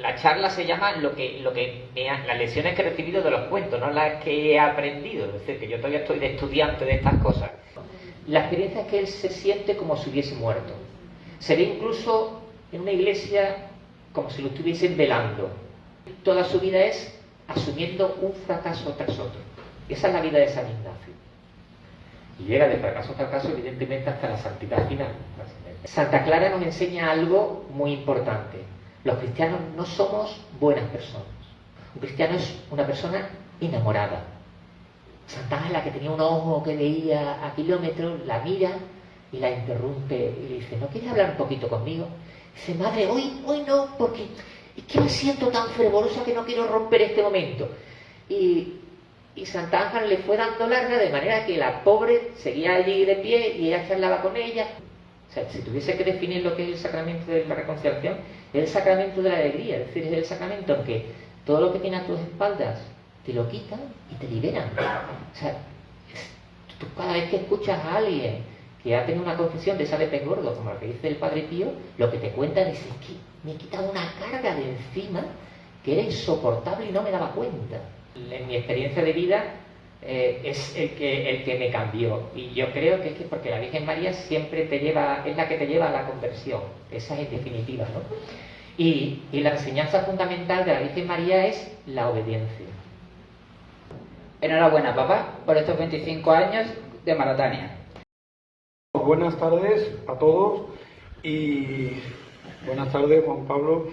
la charla se llama las lecciones que he recibido de los cuentos, no las que he aprendido. Es decir, que yo todavía estoy de estudiante de estas cosas. La experiencia es que él se siente como si hubiese muerto. Se ve incluso en una iglesia como si lo estuviesen velando. Toda su vida es asumiendo un fracaso tras otro. Esa es la vida de San Ignacio. Y llega de fracaso a fracaso, evidentemente, hasta la santidad final. Santa Clara nos enseña algo muy importante. Los cristianos no somos buenas personas. Un cristiano es una persona enamorada. Santa Ángela, que tenía un ojo que veía a kilómetros, la mira y la interrumpe y le dice: ¿no quieres hablar un poquito conmigo? Dice: madre, hoy no, porque es que me siento tan fervorosa que no quiero romper este momento. Y Santa Ángela le fue dando larga, de manera que la pobre seguía allí de pie y ella charlaba con ella. O sea, si tuviese que definir lo que es el sacramento de la reconciliación, es el sacramento de la alegría. Es decir, es el sacramento en que todo lo que tiene a tus espaldas te lo quitan y te liberan. O sea, tú cada vez que escuchas a alguien que ha tenido una confesión de esa de pez gordo, como la que dice el Padre Pío, lo que te cuentan es que me he quitado una carga de encima que era insoportable y no me daba cuenta. En mi experiencia de vida es el que me cambió, y yo creo que es porque la Virgen María siempre es la que te lleva a la conversión. Esa es en definitiva, ¿no? Y la enseñanza fundamental de la Virgen María es la obediencia. Enhorabuena, papá, por estos 25 años de Maratania. Buenas tardes a todos y buenas tardes, Juan Pablo,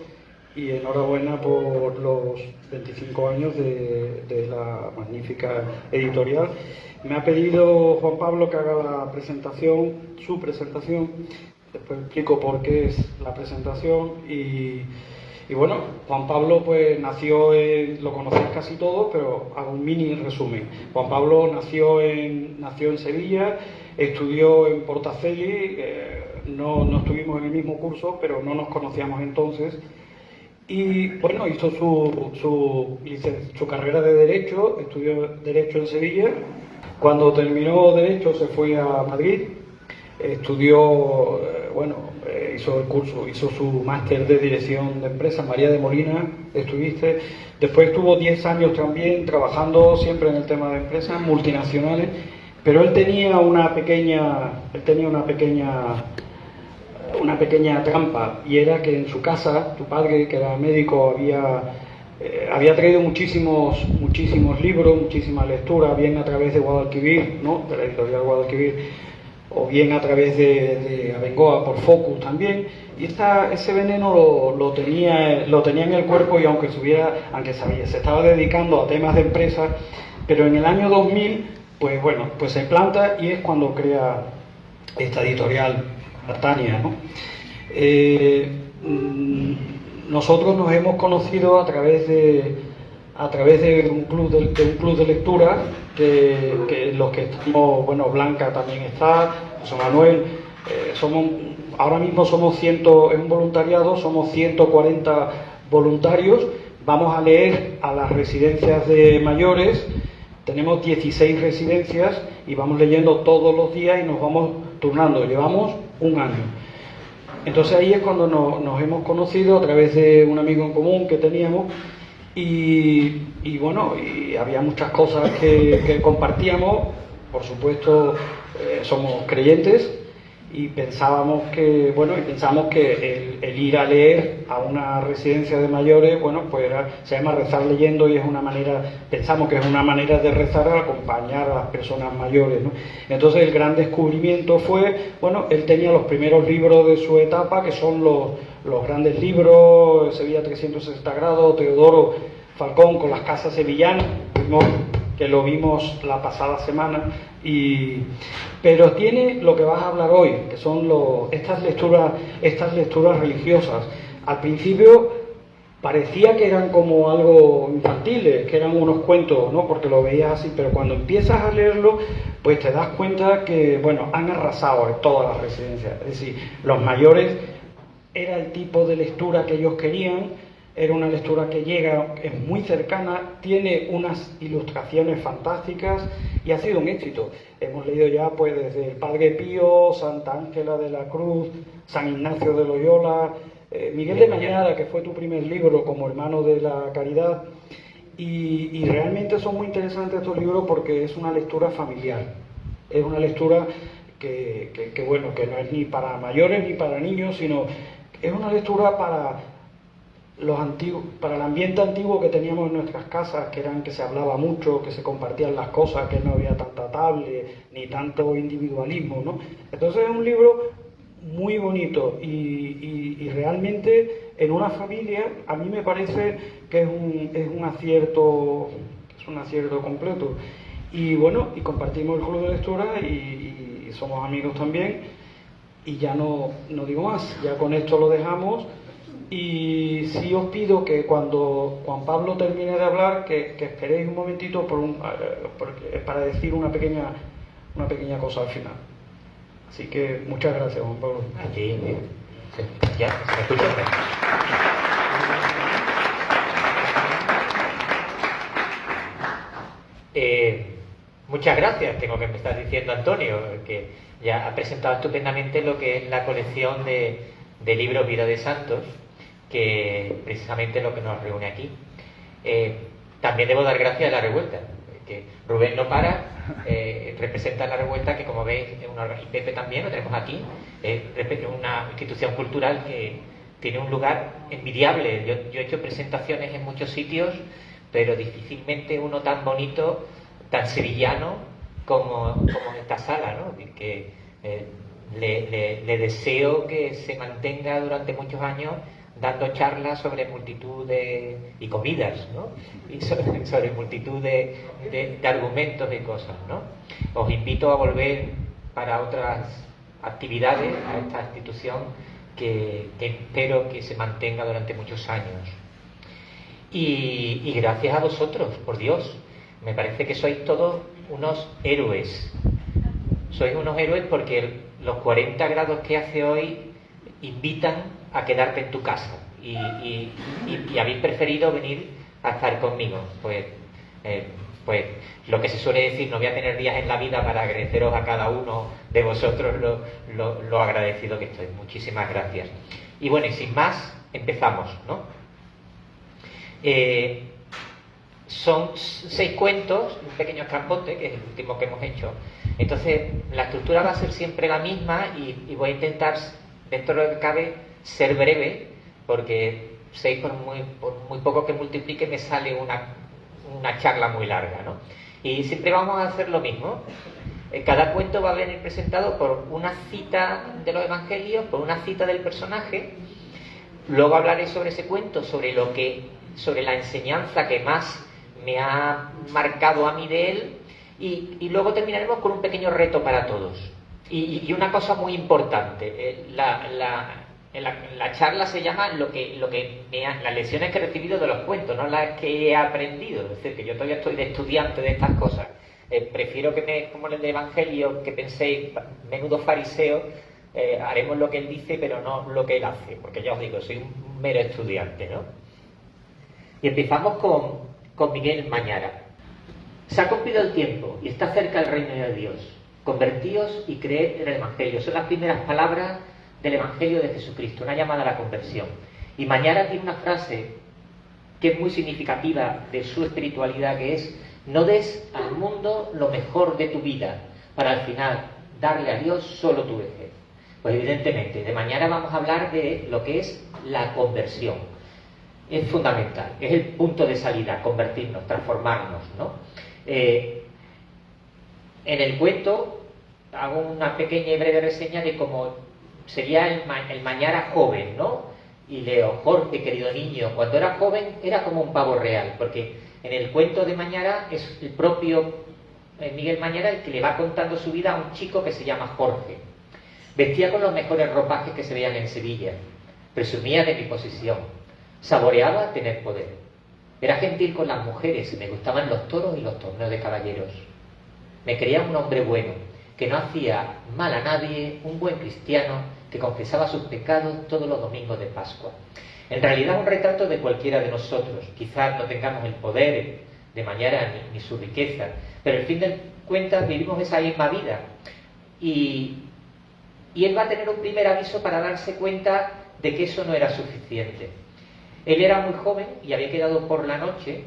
y enhorabuena por los 25 años de la magnífica editorial. Me ha pedido Juan Pablo que haga la presentación, su presentación. Después explico por qué es la presentación. Y bueno, Juan Pablo pues nació lo conocéis casi todos, pero hago un mini resumen. Juan Pablo nació en Sevilla, estudió en Portaceli, no estuvimos en el mismo curso, pero no nos conocíamos entonces. Y bueno, hizo su carrera de Derecho, estudió Derecho en Sevilla. Cuando terminó Derecho se fue a Madrid, estudió, hizo el curso, hizo su máster de Dirección de Empresas, María de Molina, estuviste. Después estuvo 10 años también trabajando siempre en el tema de empresas multinacionales, pero él tenía una pequeña trampa, y era que en su casa, tu padre, que era médico, había traído muchísimos libros, muchísima lectura, bien a través de Guadalquivir, ¿no?, de la editorial Guadalquivir, o bien a través de Abengoa por Focus también, y ese veneno lo tenía en el cuerpo, y aunque se estaba dedicando a temas de empresas, pero en el año 2000, pues se planta, y es cuando crea esta editorial Maratania, ¿no? Nosotros nos hemos conocido a través de un club de lectura que los que estamos, Blanca también está, José Manuel, ahora mismo somos en un voluntariado, somos 140 voluntarios. Vamos a leer a las residencias de mayores. Tenemos 16 residencias y vamos leyendo todos los días y nos vamos turnando. Llevamos un año. Entonces ahí es cuando nos hemos conocido a través de un amigo en común que teníamos, y había muchas cosas que compartíamos. Por supuesto, somos creyentes, y pensábamos que el ir a leer a una residencia de mayores, se llama rezar leyendo, y pensamos que es una manera de rezar al acompañar a las personas mayores, ¿no? Entonces el gran descubrimiento fue, él tenía los primeros libros de su etapa, que son los grandes libros, Sevilla 360 grados, Teodoro Falcón con las casas sevillanas, que lo vimos la pasada semana, pero tiene lo que vas a hablar hoy, que son estas lecturas religiosas. Al principio parecía que eran como algo infantiles, que eran unos cuentos, ¿no?, porque lo veías así, pero cuando empiezas a leerlo, pues te das cuenta que, han arrasado en todas las residencias. Es decir, los mayores era el tipo de lectura que ellos querían. Era una lectura que es muy cercana, tiene unas ilustraciones fantásticas, y ha sido un éxito. Hemos leído ya desde el Padre Pío, Santa Ángela de la Cruz, San Ignacio de Loyola, Miguel de Mañara, que fue tu primer libro como Hermano de la Caridad, y realmente son muy interesantes estos libros porque es una lectura familiar, es una lectura bueno, que no es ni para mayores ni para niños, sino es una lectura para los antiguos, para el ambiente antiguo que teníamos en nuestras casas, que se hablaba mucho, que se compartían las cosas, que no había tanta tablet ni tanto individualismo, ¿no? Entonces es un libro muy bonito y realmente en una familia a mí me parece que es un acierto completo. Y bueno, y compartimos el club de lectura y somos amigos también, y ya no digo más, ya con esto lo dejamos. Y sí os pido que cuando Juan Pablo termine de hablar, que esperéis un momentito para decir una pequeña cosa al final. Así que muchas gracias, Juan Pablo. Allí, sí. ¿Ya? ¿Me escuchas? Muchas gracias. Tengo que me estás diciendo, Antonio, que ya ha presentado estupendamente lo que es la colección de libros Vida de Santos, que precisamente es lo que nos reúne aquí. También debo dar gracias a La Revuelta, que Rubén no para, representa La Revuelta, que como veis es y Pepe también, lo tenemos aquí, es una institución cultural que tiene un lugar envidiable. Yo he hecho presentaciones en muchos sitios, pero difícilmente uno tan bonito, tan sevillano como esta sala, ¿no? Que le deseo que se mantenga durante muchos años dando charlas sobre multitud y comidas, ¿no? Y sobre multitud de argumentos y cosas, ¿no? Os invito a volver para otras actividades a esta institución que espero que se mantenga durante muchos años. Y gracias a vosotros, por Dios. Me parece que sois todos unos héroes. Sois unos héroes porque los 40 grados que hace hoy invitan a quedarte en tu casa y habéis preferido venir a estar conmigo. Pues lo que se suele decir, no voy a tener días en la vida para agradeceros a cada uno de vosotros lo agradecido que estoy. Muchísimas gracias. Y bueno, y sin más, empezamos, ¿no? Son 6 cuentos, un pequeño escampote, que es el último que hemos hecho. Entonces, la estructura va a ser siempre la misma y voy a intentar, dentro de lo que cabe, ser breve, porque 6 por muy poco que multiplique me sale una charla muy larga, ¿no? Y siempre vamos a hacer lo mismo. Cada cuento va a venir presentado por una cita de los evangelios, por una cita del personaje. Luego hablaré sobre ese cuento, sobre la enseñanza que más me ha marcado a mí de él, y luego terminaremos con un pequeño reto para todos. Y una cosa muy importante, la charla se llama las lecciones que he recibido de los cuentos, no las que he aprendido. Es decir, que yo todavía estoy de estudiante de estas cosas. Prefiero como en el Evangelio, que penséis, menudo fariseo, haremos lo que él dice, pero no lo que él hace, porque ya os digo, soy un mero estudiante, ¿no? Y empezamos con Miguel Mañara. Se ha cumplido el tiempo y está cerca el reino de Dios. Convertíos y creed en el Evangelio. Son las primeras palabras del Evangelio de Jesucristo, una llamada a la conversión. Y Mañara tiene una frase que es muy significativa de su espiritualidad, que es: no des al mundo lo mejor de tu vida, para al final darle a Dios solo tu vejez. Pues evidentemente, de Mañara vamos a hablar de lo que es la conversión. Es fundamental, es el punto de salida, convertirnos, transformarnos, ¿no? En el cuento hago una pequeña y breve reseña de cómo sería el Mañara joven, ¿no? Y leo: Jorge, querido niño, cuando era joven era como un pavo real, porque en el cuento de Mañara es el propio Miguel Mañara el que le va contando su vida a un chico que se llama Jorge. Vestía con los mejores ropajes que se veían en Sevilla, presumía de mi posición, saboreaba tener poder. Era gentil con las mujeres y me gustaban los toros y los torneos de caballeros. Me creía un hombre bueno, que no hacía mal a nadie, un buen cristiano que confesaba sus pecados todos los domingos de Pascua. En realidad un retrato de cualquiera de nosotros. Quizás no tengamos el poder de Mañara ni su riqueza, pero al fin de cuentas vivimos esa misma vida. Y él va a tener un primer aviso para darse cuenta de que eso no era suficiente. Él era muy joven y había quedado por la noche,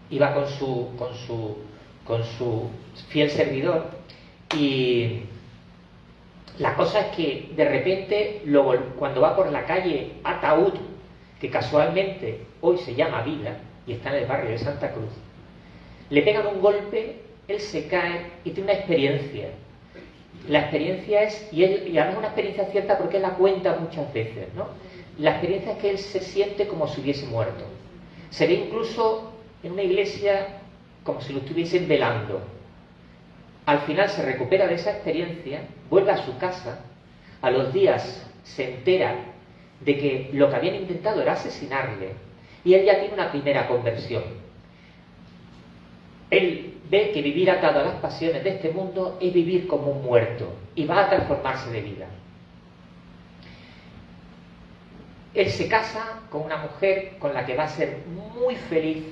iba con su fiel servidor, y la cosa es que de repente, cuando va por la calle Ataúd, que casualmente hoy se llama Vida y está en el barrio de Santa Cruz, le pegan un golpe, él se cae y tiene una experiencia. La experiencia es, y además es una experiencia cierta porque él la cuenta muchas veces, ¿no? La experiencia es que él se siente como si hubiese muerto. Se ve incluso en una iglesia como si lo estuviesen velando. Al final se recupera de esa experiencia, vuelve a su casa, a los días se entera de que lo que habían intentado era asesinarle, y él ya tiene una primera conversión. Él ve que vivir atado a las pasiones de este mundo es vivir como un muerto, y va a transformarse de vida. Él se casa con una mujer con la que va a ser muy feliz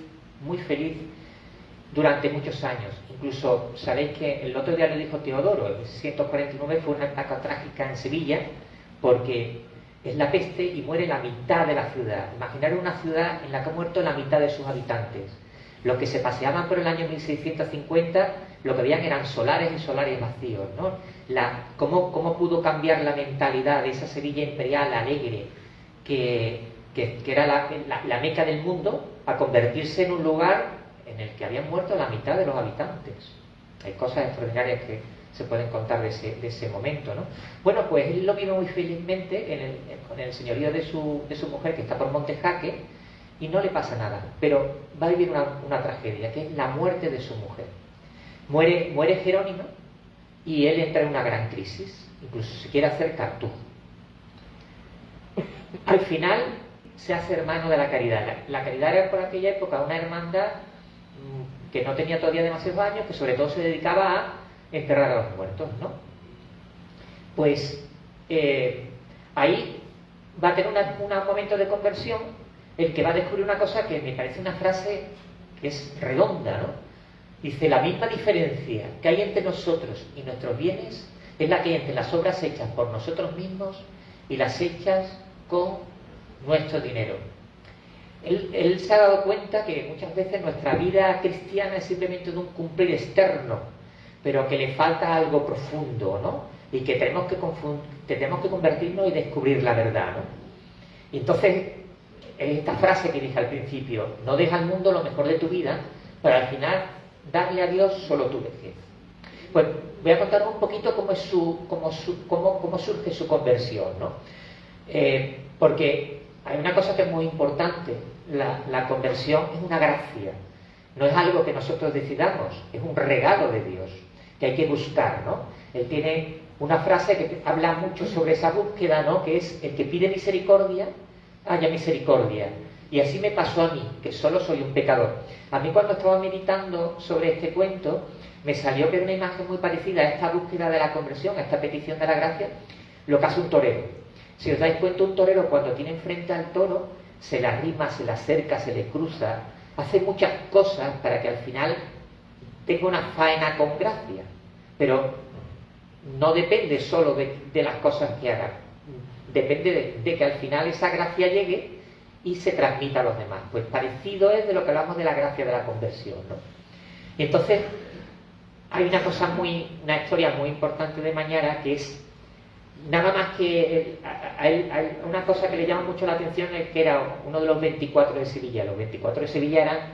durante muchos años. Incluso, sabéis que el otro día lo dijo Teodoro, en 1649 fue una ataque trágica en Sevilla, porque es la peste y muere la mitad de la ciudad. Imaginaros una ciudad en la que ha muerto la mitad de sus habitantes. Los que se paseaban por el año 1650, lo que veían eran solares y solares vacíos, ¿no? ¿Cómo pudo cambiar la mentalidad de esa Sevilla imperial alegre, que era la meca del mundo, a convertirse en un lugar en el que habían muerto la mitad de los habitantes? Hay cosas extraordinarias que se pueden contar de ese momento, ¿no? Bueno, pues él lo vive muy felizmente con el señorío de su mujer, que está por Montejaque, y no le pasa nada, pero va a vivir una tragedia, que es la muerte de su mujer. Muere Jerónimo y él entra en una gran crisis, incluso se quiere hacer cartujo. Al final se hace hermano de la Caridad. La Caridad era por aquella época una hermandad que no tenía todavía demasiados años, que sobre todo se dedicaba a enterrar a los muertos, ¿no? Pues ahí va a tener un momento de conversión, el que va a descubrir una cosa que me parece una frase que es redonda, ¿no? Dice: la misma diferencia que hay entre nosotros y nuestros bienes es la que hay entre las obras hechas por nosotros mismos y las hechas con nuestro dinero. Él se ha dado cuenta que muchas veces nuestra vida cristiana es simplemente de un cumplir externo, pero que le falta algo profundo, ¿no? Y que tenemos que convertirnos y descubrir la verdad, ¿no? Y entonces, esta frase que dije al principio: no deja al mundo lo mejor de tu vida, para al final darle a Dios solo tu vejez. Pues voy a contar un poquito cómo surge su conversión, ¿no? Porque hay una cosa que es muy importante: la conversión es una gracia, no es algo que nosotros decidamos, es un regalo de Dios que hay que buscar, ¿no? Él tiene una frase que habla mucho sobre esa búsqueda, ¿no? Que es: el que pide misericordia, haya misericordia. Y así me pasó a mí, que solo soy un pecador. A mí, cuando estaba meditando sobre este cuento, me salió que era una imagen muy parecida a esta búsqueda de la conversión, a esta petición de la gracia, lo que hace un torero. Si os dais cuenta, un torero, cuando tiene enfrente al toro, se le arrima, se le acerca, se le cruza, hace muchas cosas para que al final tenga una faena con gracia. Pero no depende solo de las cosas que haga, depende de que al final esa gracia llegue y se transmita a los demás. Pues parecido es de lo que hablamos de la gracia de la conversión, ¿no? Y entonces hay una historia muy importante de Mañara, que es nada más que hay una cosa que le llama mucho la atención, es que era uno de los 24 de Sevilla. Los 24 de Sevilla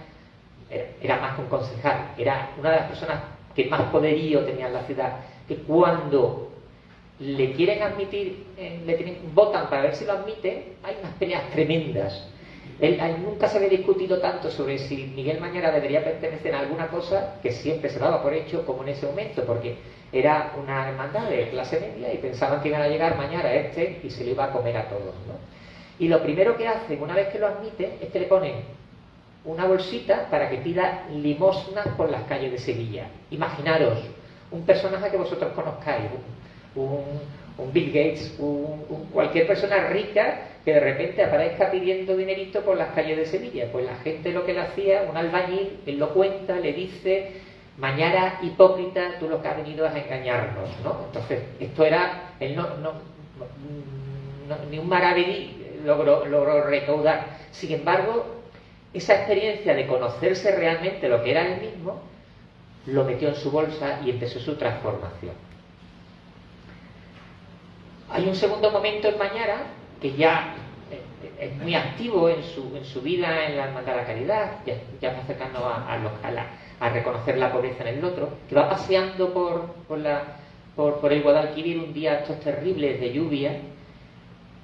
era más que un concejal, era una de las personas que más poderío tenía en la ciudad, que cuando le quieren admitir, votan para ver si lo admite, hay unas peleas tremendas. Nunca se había discutido tanto sobre si Miguel Mañara debería pertenecer a alguna cosa, que siempre se daba por hecho, como en ese momento, porque era una hermandad de clase media y pensaban que iban a llegar Mañara y se lo iba a comer a todos, ¿no? Y lo primero que hacen, una vez que lo admiten, es que le ponen una bolsita para que pida limosnas por las calles de Sevilla. Imaginaros un personaje que vosotros conozcáis, un Bill Gates, cualquier persona rica que de repente aparezca pidiendo dinerito por las calles de Sevilla. Pues la gente lo que le hacía, un albañil, él lo cuenta, le dice: Mañara, hipócrita, tú lo que has venido es a engañarnos, ¿no? Entonces, esto era, él ni un maravedí logró recaudar. Sin embargo, esa experiencia de conocerse realmente lo que era él mismo, lo metió en su bolsa y empezó su transformación. Hay un segundo momento en Mañara, que ya es muy activo en su vida en la Hermandad de la Caridad, ya más cercano a reconocer la pobreza en el otro, que va paseando por el Guadalquivir un día estos terribles de lluvia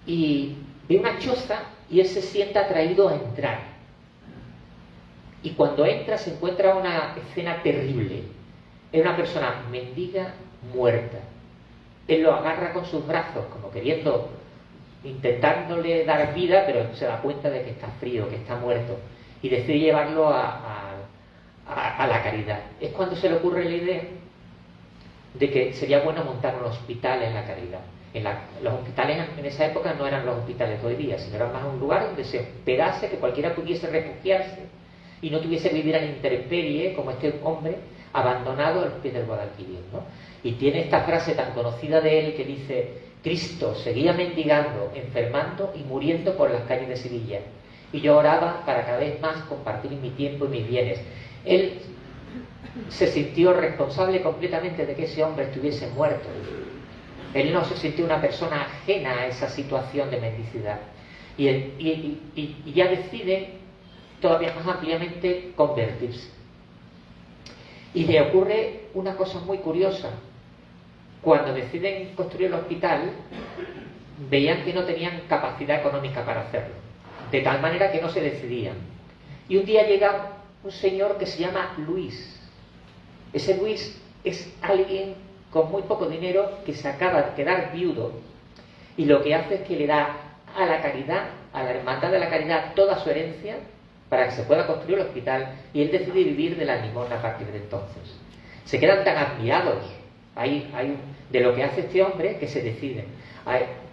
y ve una choza y él se siente atraído a entrar. Y cuando entra se encuentra una escena terrible. Es una persona mendiga muerta. Él lo agarra con sus brazos como intentándole dar vida, pero se da cuenta de que está frío, que está muerto, y decide llevarlo a la caridad. Es cuando se le ocurre la idea de que sería bueno montar un hospital en la caridad. Los hospitales en esa época no eran los hospitales de hoy día, sino eran más un lugar donde se hospedase, que cualquiera pudiese refugiarse y no tuviese que vivir a la intemperie como este hombre abandonado a los pies del Guadalquivir, ¿no? Y tiene esta frase tan conocida de él que dice: Cristo seguía mendigando, enfermando y muriendo por las calles de Sevilla, y yo oraba para cada vez más compartir mi tiempo y mis bienes. Él se sintió responsable completamente de que ese hombre estuviese muerto. Él no se sintió una persona ajena a esa situación de mendicidad. Y ya decide todavía más ampliamente convertirse. Y le ocurre una cosa muy curiosa. Cuando deciden construir el hospital, veían que no tenían capacidad económica para hacerlo, de tal manera que no se decidían. Y un día llega un señor que se llama Luis. Ese Luis es alguien con muy poco dinero que se acaba de quedar viudo, y lo que hace es que le da a la caridad, a la Hermandad de la Caridad, toda su herencia para que se pueda construir el hospital, y él decide vivir de la limosna a partir de entonces. Se quedan tan admirados de lo que hace este hombre que se deciden.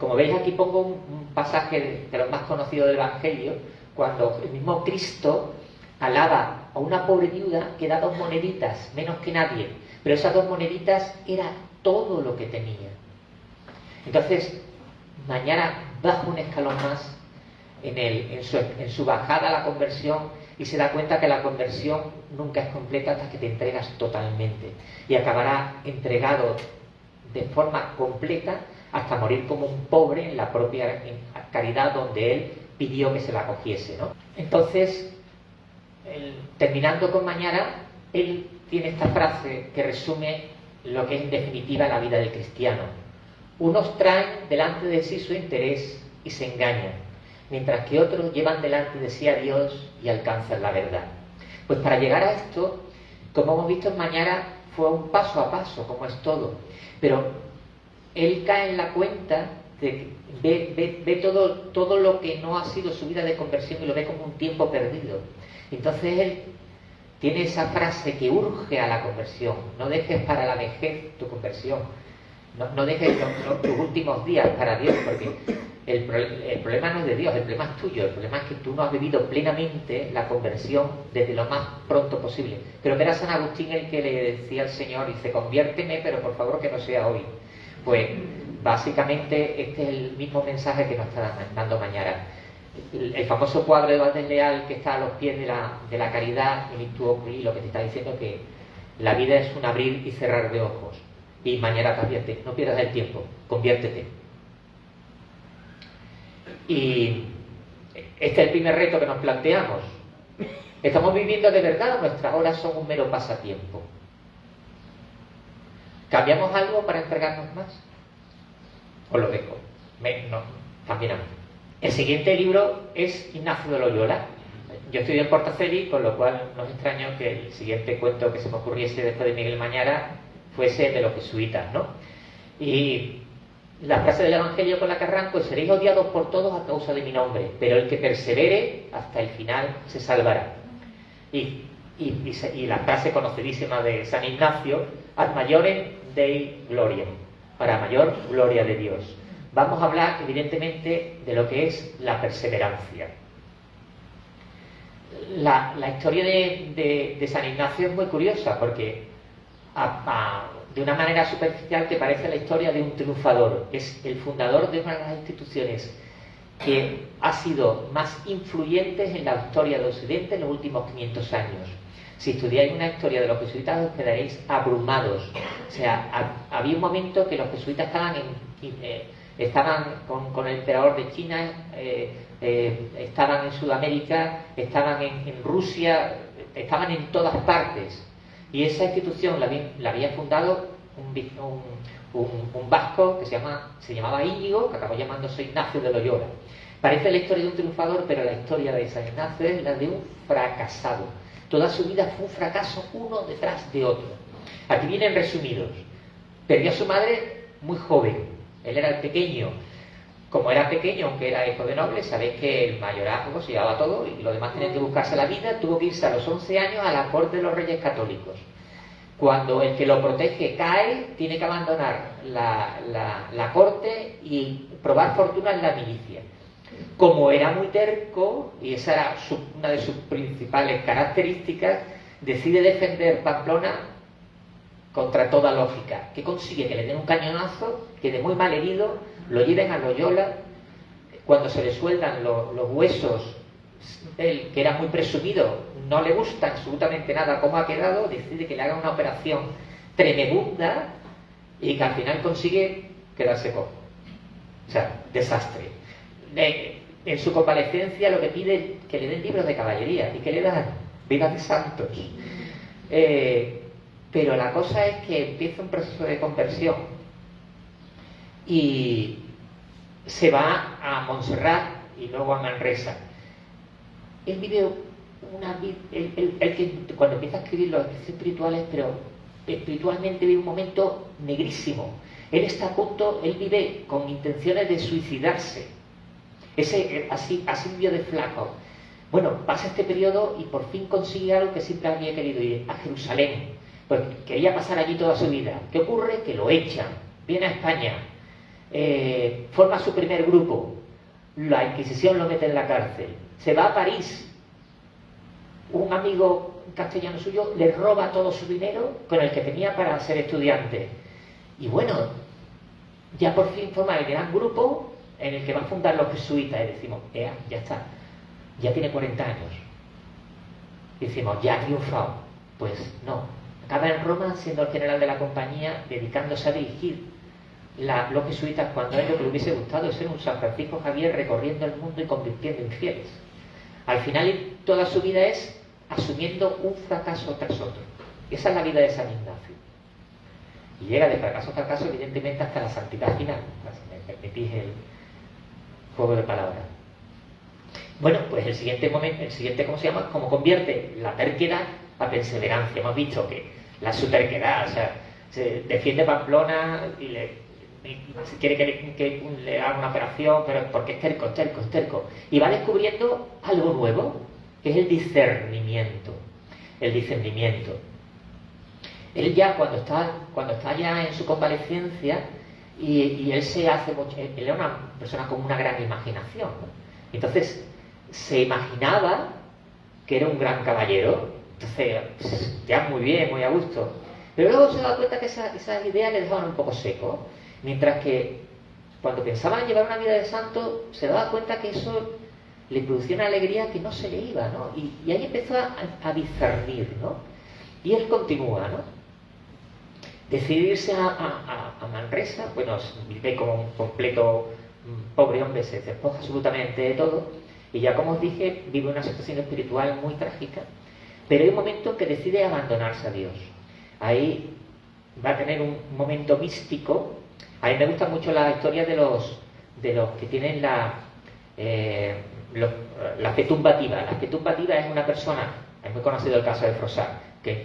Como veis, aquí pongo un pasaje de los más conocidos del Evangelio, cuando el mismo Cristo alaba a una pobre viuda que da 2 moneditas, menos que nadie, pero esas 2 moneditas era todo lo que tenía. Entonces, Mañara baja un escalón más en su bajada a la conversión, y se da cuenta que la conversión nunca es completa hasta que te entregas totalmente, y acabará entregado de forma completa hasta morir como un pobre en la propia caridad donde él pidió que se la cogiese, ¿no? Entonces, terminando con Mañara, él tiene esta frase que resume lo que es en definitiva la vida del cristiano: unos traen delante de sí su interés y se engañan, mientras que otros llevan delante de sí a Dios y alcanzan la verdad. Pues para llegar a esto, como hemos visto en Mañara, fue un paso a paso, como es todo, pero él cae en la cuenta de que ve todo lo que no ha sido su vida de conversión y lo ve como un tiempo perdido. Entonces él tiene esa frase que urge a la conversión: no dejes para la vejez tu conversión, no dejes tus últimos días para Dios, porque el problema no es de Dios, el problema es tuyo. El problema es que tú no has vivido plenamente la conversión desde lo más pronto posible. Creo que era San Agustín el que le decía al Señor, dice: conviérteme, pero por favor que no sea hoy. Pues básicamente este es el mismo mensaje que nos está dando Mañara. El famoso cuadro de Valdés Leal, que está a los pies de la caridad, en Ictu Oculi, lo que te está diciendo que la vida es un abrir y cerrar de ojos. Y Mañara, convierte, no pierdas el tiempo, conviértete. Y este es el primer reto que nos planteamos. ¿Estamos viviendo de verdad o nuestras horas son un mero pasatiempo? ¿Cambiamos algo para entregarnos más? Os lo dejo. También a mí. El siguiente libro es Ignacio de Loyola. Yo estoy en Portaceli, con lo cual no es extraño que el siguiente cuento que se me ocurriese después de Miguel Mañara fuese de los jesuitas, ¿no? Y la frase del Evangelio con la que arranco es: seréis odiados por todos a causa de mi nombre, pero el que persevere hasta el final se salvará. Y la frase conocidísima de San Ignacio: ad maiorem Dei gloriam, para mayor gloria de Dios. Vamos a hablar evidentemente de lo que es la perseverancia. La historia de San Ignacio es muy curiosa, porque de una manera superficial que parece la historia de un triunfador. Es el fundador de una de las instituciones que ha sido más influyentes en la historia de Occidente en los últimos 500 años. Si estudiáis una historia de los jesuitas os quedaréis abrumados. O sea, había un momento que los jesuitas estaban con el emperador de China, estaban en Sudamérica, estaban en Rusia, estaban en todas partes. Y esa institución la había fundado un vasco que se llamaba Íñigo, que acabó llamándose Ignacio de Loyola. Parece la historia de un triunfador, pero la historia de San Ignacio es la de un fracasado. Toda su vida fue un fracaso uno detrás de otro. Aquí vienen resumidos. Perdió a su madre muy joven. Él era el pequeño. Como era pequeño, aunque era hijo de noble, sabéis que el mayorazgo se llevaba todo y los demás tenían que buscarse la vida. Tuvo que irse a los 11 años a la corte de los reyes católicos. Cuando el que lo protege cae, tiene que abandonar la corte y probar fortuna en la milicia. Como era muy terco, y esa era una de sus principales características, decide defender Pamplona contra toda lógica. ¿Qué consigue? Que le den un cañonazo, quede muy mal herido, lo lleven a Loyola. Cuando se le sueldan los huesos, él, que era muy presumido, no le gusta absolutamente nada cómo ha quedado, decide que le haga una operación tremenda y que al final consigue quedarse cojo. O sea, desastre. En su convalecencia lo que pide es que le den libros de caballería. ¿Y que le dan? Vidas de santos. Pero la cosa es que empieza un proceso de conversión y se va a Montserrat y luego a Manresa. Él vive que cuando empieza a escribir los ejercicios espirituales, pero espiritualmente vive un momento negrísimo. Él está a punto, él vive con intenciones de suicidarse. Así vivió de flaco. Bueno, pasa este periodo y por fin consigue algo que siempre había querido ir, a Jerusalén. Pues quería pasar allí toda su vida. ¿Qué ocurre? Que lo echan. Viene a España. Forma su primer grupo. La Inquisición lo mete en la cárcel. Se va a París. Un amigo castellano suyo le roba todo su dinero con el que tenía para ser estudiante. Y bueno, ya por fin forma el gran grupo en el que va a fundar los jesuitas. Y decimos, ya está, ya tiene 40 años. Y decimos, ya ha triunfado. Pues no, acaba en Roma siendo el general de la compañía, dedicándose a dirigir los jesuitas, cuando a él lo que le hubiese gustado es ser un San Francisco Javier recorriendo el mundo y convirtiendo en fieles. Al final toda su vida es asumiendo un fracaso tras otro. Esa es la vida de San Ignacio. Y llega de fracaso a fracaso, evidentemente, hasta la santidad final. Si me permitís el juego de palabras. Bueno, pues el siguiente, ¿cómo se llama? Como convierte la terquedad a perseverancia. Hemos visto que su terquedad, o sea, se defiende Pamplona y si quiere que le haga una operación, pero porque es terco. Y va descubriendo algo nuevo, que es el discernimiento. El discernimiento. Él ya, cuando está ya en su convalecencia, y él se hace mucho, él era una persona con una gran imaginación, ¿no? Entonces se imaginaba que era un gran caballero. Entonces ya muy bien, muy a gusto, pero luego se da cuenta que esas ideas le dejaban un poco seco, mientras que cuando pensaba en llevar una vida de santo se daba cuenta que eso le producía una alegría que no se le iba, ¿no? Y ahí empezó a discernir, ¿no? Y él continúa, ¿no? Decidirse a Manresa. Bueno, vive como un completo pobre hombre, se despoja absolutamente de todo, y ya, como os dije, vive una situación espiritual muy trágica, pero hay un momento en que decide abandonarse a Dios. Ahí va a tener un momento místico. A mí me gusta mucho la historia de los que tienen la petumbativa. La petumbativa es una persona, es muy conocido el caso de Froissart, que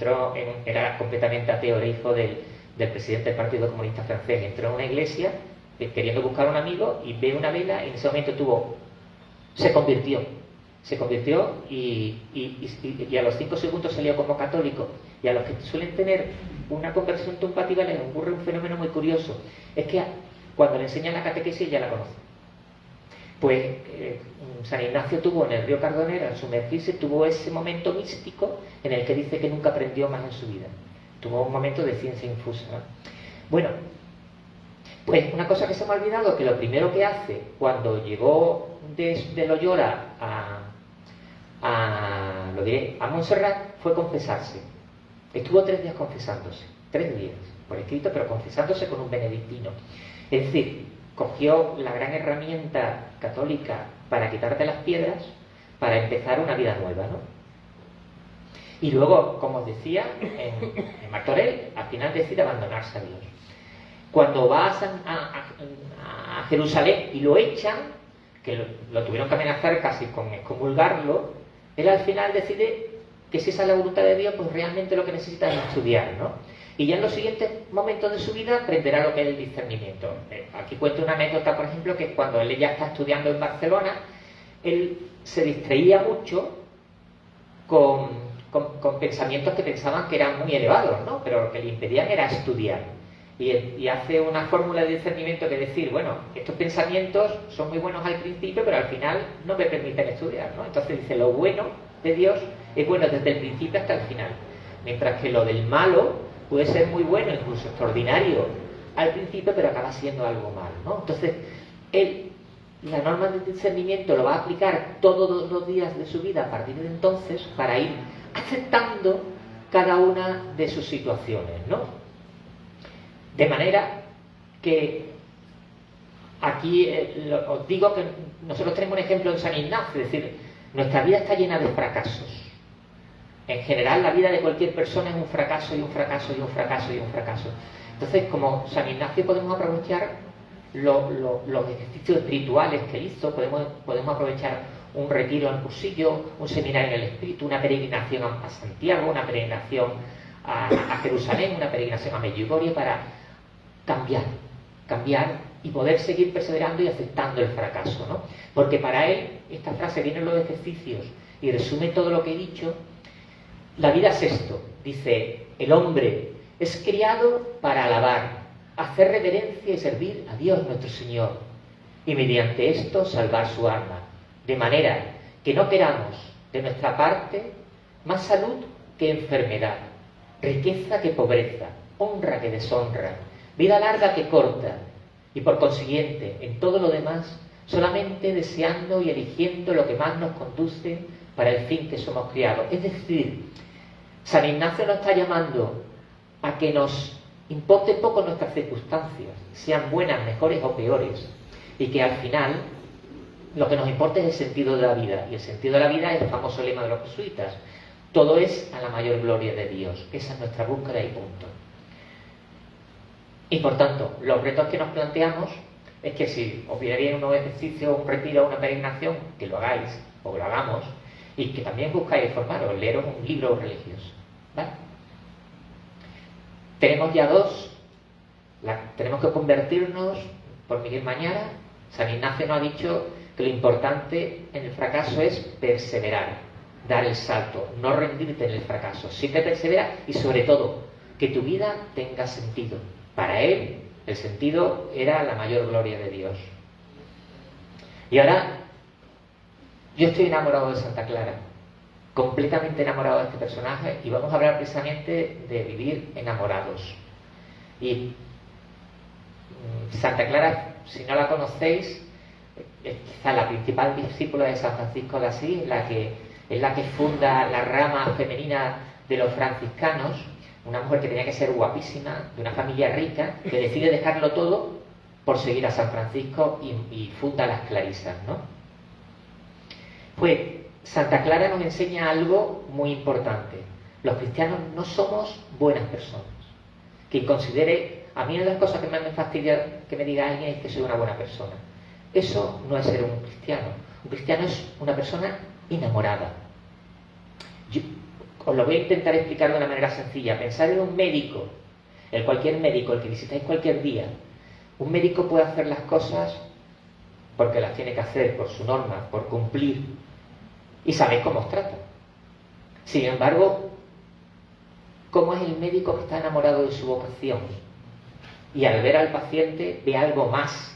era completamente ateo, era hijo del presidente del Partido Comunista Francés. Entró en una iglesia queriendo buscar un amigo y ve una vela, y en ese momento se convirtió y a los 5 segundos salió como católico. Y a los que suelen tener una conversión tumpativa les ocurre un fenómeno muy curioso, es que cuando le enseñan la catequesis ya la conocen. Pues San Ignacio tuvo en el río Cardonera, al sumergirse, tuvo ese momento místico en el que dice que nunca aprendió más en su vida. tuvo un momento de ciencia infusa, ¿no? Bueno, pues una cosa que se me ha olvidado, que lo primero que hace cuando llegó de Loyola a Montserrat fue confesarse. Estuvo 3 días confesándose, 3 días, por escrito, pero confesándose con un benedictino. Es decir, cogió la gran herramienta católica para quitarte las piedras, para empezar una vida nueva, ¿no? Y luego, como os decía, en Martorell, al final decide abandonarse a Dios. Cuando va a Jerusalén y lo echan, que lo tuvieron que amenazar casi con excomulgarlo, él al final decide que si esa es la voluntad de Dios, pues realmente lo que necesita es estudiar, ¿no? Y ya en los siguientes momentos de su vida aprenderá lo que es el discernimiento. Aquí cuento una anécdota, por ejemplo, que cuando él ya está estudiando en Barcelona, él se distraía mucho con pensamientos que pensaban que eran muy elevados, ¿no? Pero lo que le impedían era estudiar. Y hace una fórmula de discernimiento que decir, bueno, estos pensamientos son muy buenos al principio, pero al final no me permiten estudiar, ¿no? Entonces dice, lo bueno de Dios es bueno desde el principio hasta el final, mientras que lo del malo puede ser muy bueno, incluso extraordinario al principio, pero acaba siendo algo malo, ¿no? Entonces, él, la norma de discernimiento lo va a aplicar todos los días de su vida a partir de entonces para ir aceptando cada una de sus situaciones, ¿no? De manera que aquí os digo que nosotros tenemos un ejemplo en San Ignacio, es decir, nuestra vida está llena de fracasos. En general, la vida de cualquier persona es un fracaso y un fracaso y un fracaso y un fracaso. Entonces, como San Ignacio, podemos aprovechar los ejercicios espirituales que él hizo, podemos aprovechar un retiro en Cursillo, un seminario en el Espíritu, una peregrinación a Santiago, una peregrinación a Jerusalén, una peregrinación a Medjugorje para cambiar y poder seguir perseverando y aceptando el fracaso, ¿no? Porque para él, esta frase viene en los ejercicios y resume todo lo que he dicho. La vida es esto, dice, el hombre es criado para alabar, hacer reverencia y servir a Dios nuestro Señor, y mediante esto salvar su alma, de manera que no queramos de nuestra parte más salud que enfermedad, riqueza que pobreza, honra que deshonra, vida larga que corta, y por consiguiente, en todo lo demás, solamente deseando y eligiendo lo que más nos conduce para el fin que somos criados. Es decir, San Ignacio nos está llamando a que nos importe poco nuestras circunstancias, sean buenas, mejores o peores, y que al final lo que nos importa es el sentido de la vida, y el sentido de la vida es el famoso lema de los jesuitas: todo es a la mayor gloria de Dios. Esa es nuestra búsqueda y punto. Y por tanto, los retos que nos planteamos es que si os viene bien un nuevo ejercicio, un retiro, una peregrinación, que lo hagáis o que lo hagamos, y que también buscáis formaros, leeros un libro religioso, ¿vale? Tenemos ya dos, tenemos que convertirnos por Miguel Mañara. San Ignacio nos ha dicho que lo importante en el fracaso es perseverar, dar el salto, no rendirte en el fracaso, siempre persevera y sobre todo que tu vida tenga sentido. Para él el sentido era la mayor gloria de Dios. Y ahora yo estoy enamorado de Santa Clara, completamente enamorado de este personaje, y vamos a hablar precisamente de vivir enamorados. Y Santa Clara, si no la conocéis, es quizá la principal discípula de San Francisco de Asís, es la que funda la rama femenina de los franciscanos, una mujer que tenía que ser guapísima, de una familia rica, que decide dejarlo todo por seguir a San Francisco y funda las Clarisas, ¿no? Pues Santa Clara nos enseña algo muy importante. Los cristianos no somos buenas personas. Quien considere, a mí una de las cosas que más me fastidia que me diga alguien es que soy una buena persona. Eso no es ser un cristiano. Un cristiano es una persona enamorada. Yo os lo voy a intentar explicar de una manera sencilla. Pensad en un médico, cualquier médico, el que visitáis cualquier día. Un médico puede hacer las cosas porque las tiene que hacer, por su norma, por cumplir, y sabéis cómo os trata. Sin embargo, ¿cómo es el médico que está enamorado de su vocación? Y al ver al paciente ve algo más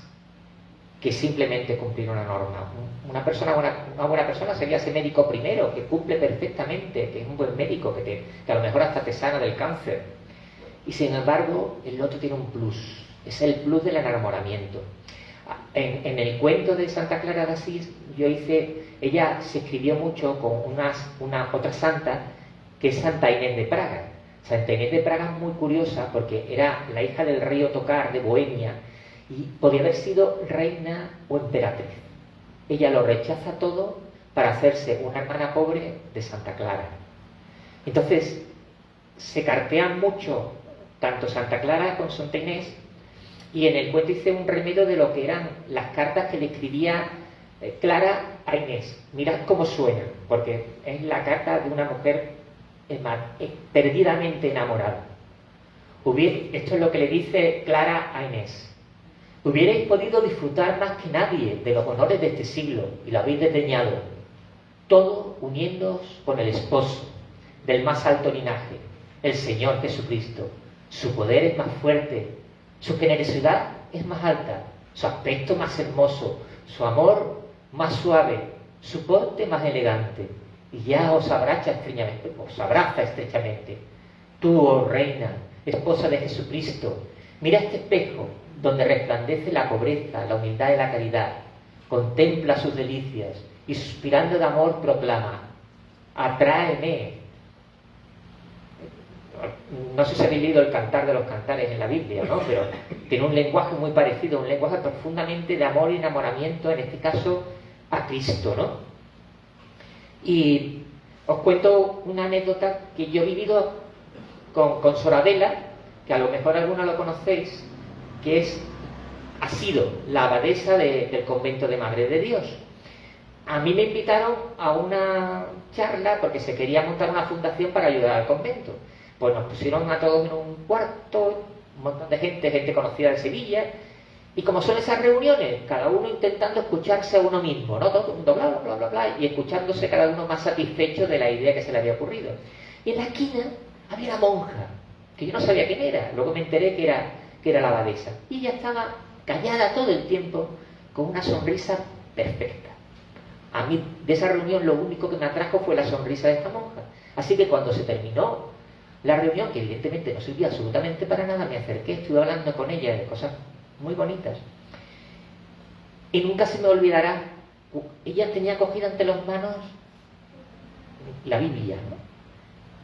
que simplemente cumplir una norma. Una buena persona sería ese médico primero, que cumple perfectamente, que es un buen médico, que a lo mejor hasta te sana del cáncer. Y sin embargo, el otro tiene un plus. Es el plus del enamoramiento. En el cuento de Santa Clara de Asís, ella se escribió mucho con una otra santa, que es Santa Inés de Praga. Santa Inés de Praga es muy curiosa porque era la hija del rey Ottokar de Bohemia y podía haber sido reina o emperatriz. Ella lo rechaza todo para hacerse una hermana pobre de Santa Clara. Entonces, se cartean mucho tanto Santa Clara como Santa Inés, y en el cuento hice un remedio de lo que eran las cartas que le escribía Clara a Inés. Mirad cómo suena, porque es la carta de una mujer perdidamente enamorada. Esto es lo que le dice Clara a Inés. Hubierais podido disfrutar más que nadie de los honores de este siglo, y lo habéis desdeñado. Todo uniéndoos con el esposo del más alto linaje, el Señor Jesucristo. Su poder es más fuerte, su generosidad es más alta, su aspecto más hermoso, su amor más suave, su porte más elegante, y ya os abraza estrechamente. Tú, oh reina, esposa de Jesucristo, mira este espejo donde resplandece la pobreza, la humildad y la caridad. Contempla sus delicias y suspirando de amor proclama: atráeme. No sé si habéis leído el Cantar de los Cantares en la Biblia, ¿no? Pero tiene un lenguaje muy parecido, un lenguaje profundamente de amor y enamoramiento, en este caso a Cristo, ¿no? Y os cuento una anécdota que yo he vivido con Sor Adela, que a lo mejor algunos lo conocéis, que ha sido la abadesa del convento de Madre de Dios. A mí me invitaron a una charla porque se quería montar una fundación para ayudar al convento. Pues nos pusieron a todos en un cuarto, un montón de gente conocida de Sevilla, y como son esas reuniones, cada uno intentando escucharse a uno mismo, ¿no? Todo el mundo bla, bla, bla, bla, y escuchándose cada uno más satisfecho de la idea que se le había ocurrido. Y en la esquina había una monja, que yo no sabía quién era, luego me enteré que era la abadesa. Y ella estaba callada todo el tiempo, con una sonrisa perfecta. A mí, de esa reunión, lo único que me atrajo fue la sonrisa de esta monja. Así que cuando se terminó la reunión, que evidentemente no sirvió absolutamente para nada, me acerqué, estuve hablando con ella de cosas muy bonitas. Y nunca se me olvidará, ella tenía cogida entre las manos la Biblia, ¿no?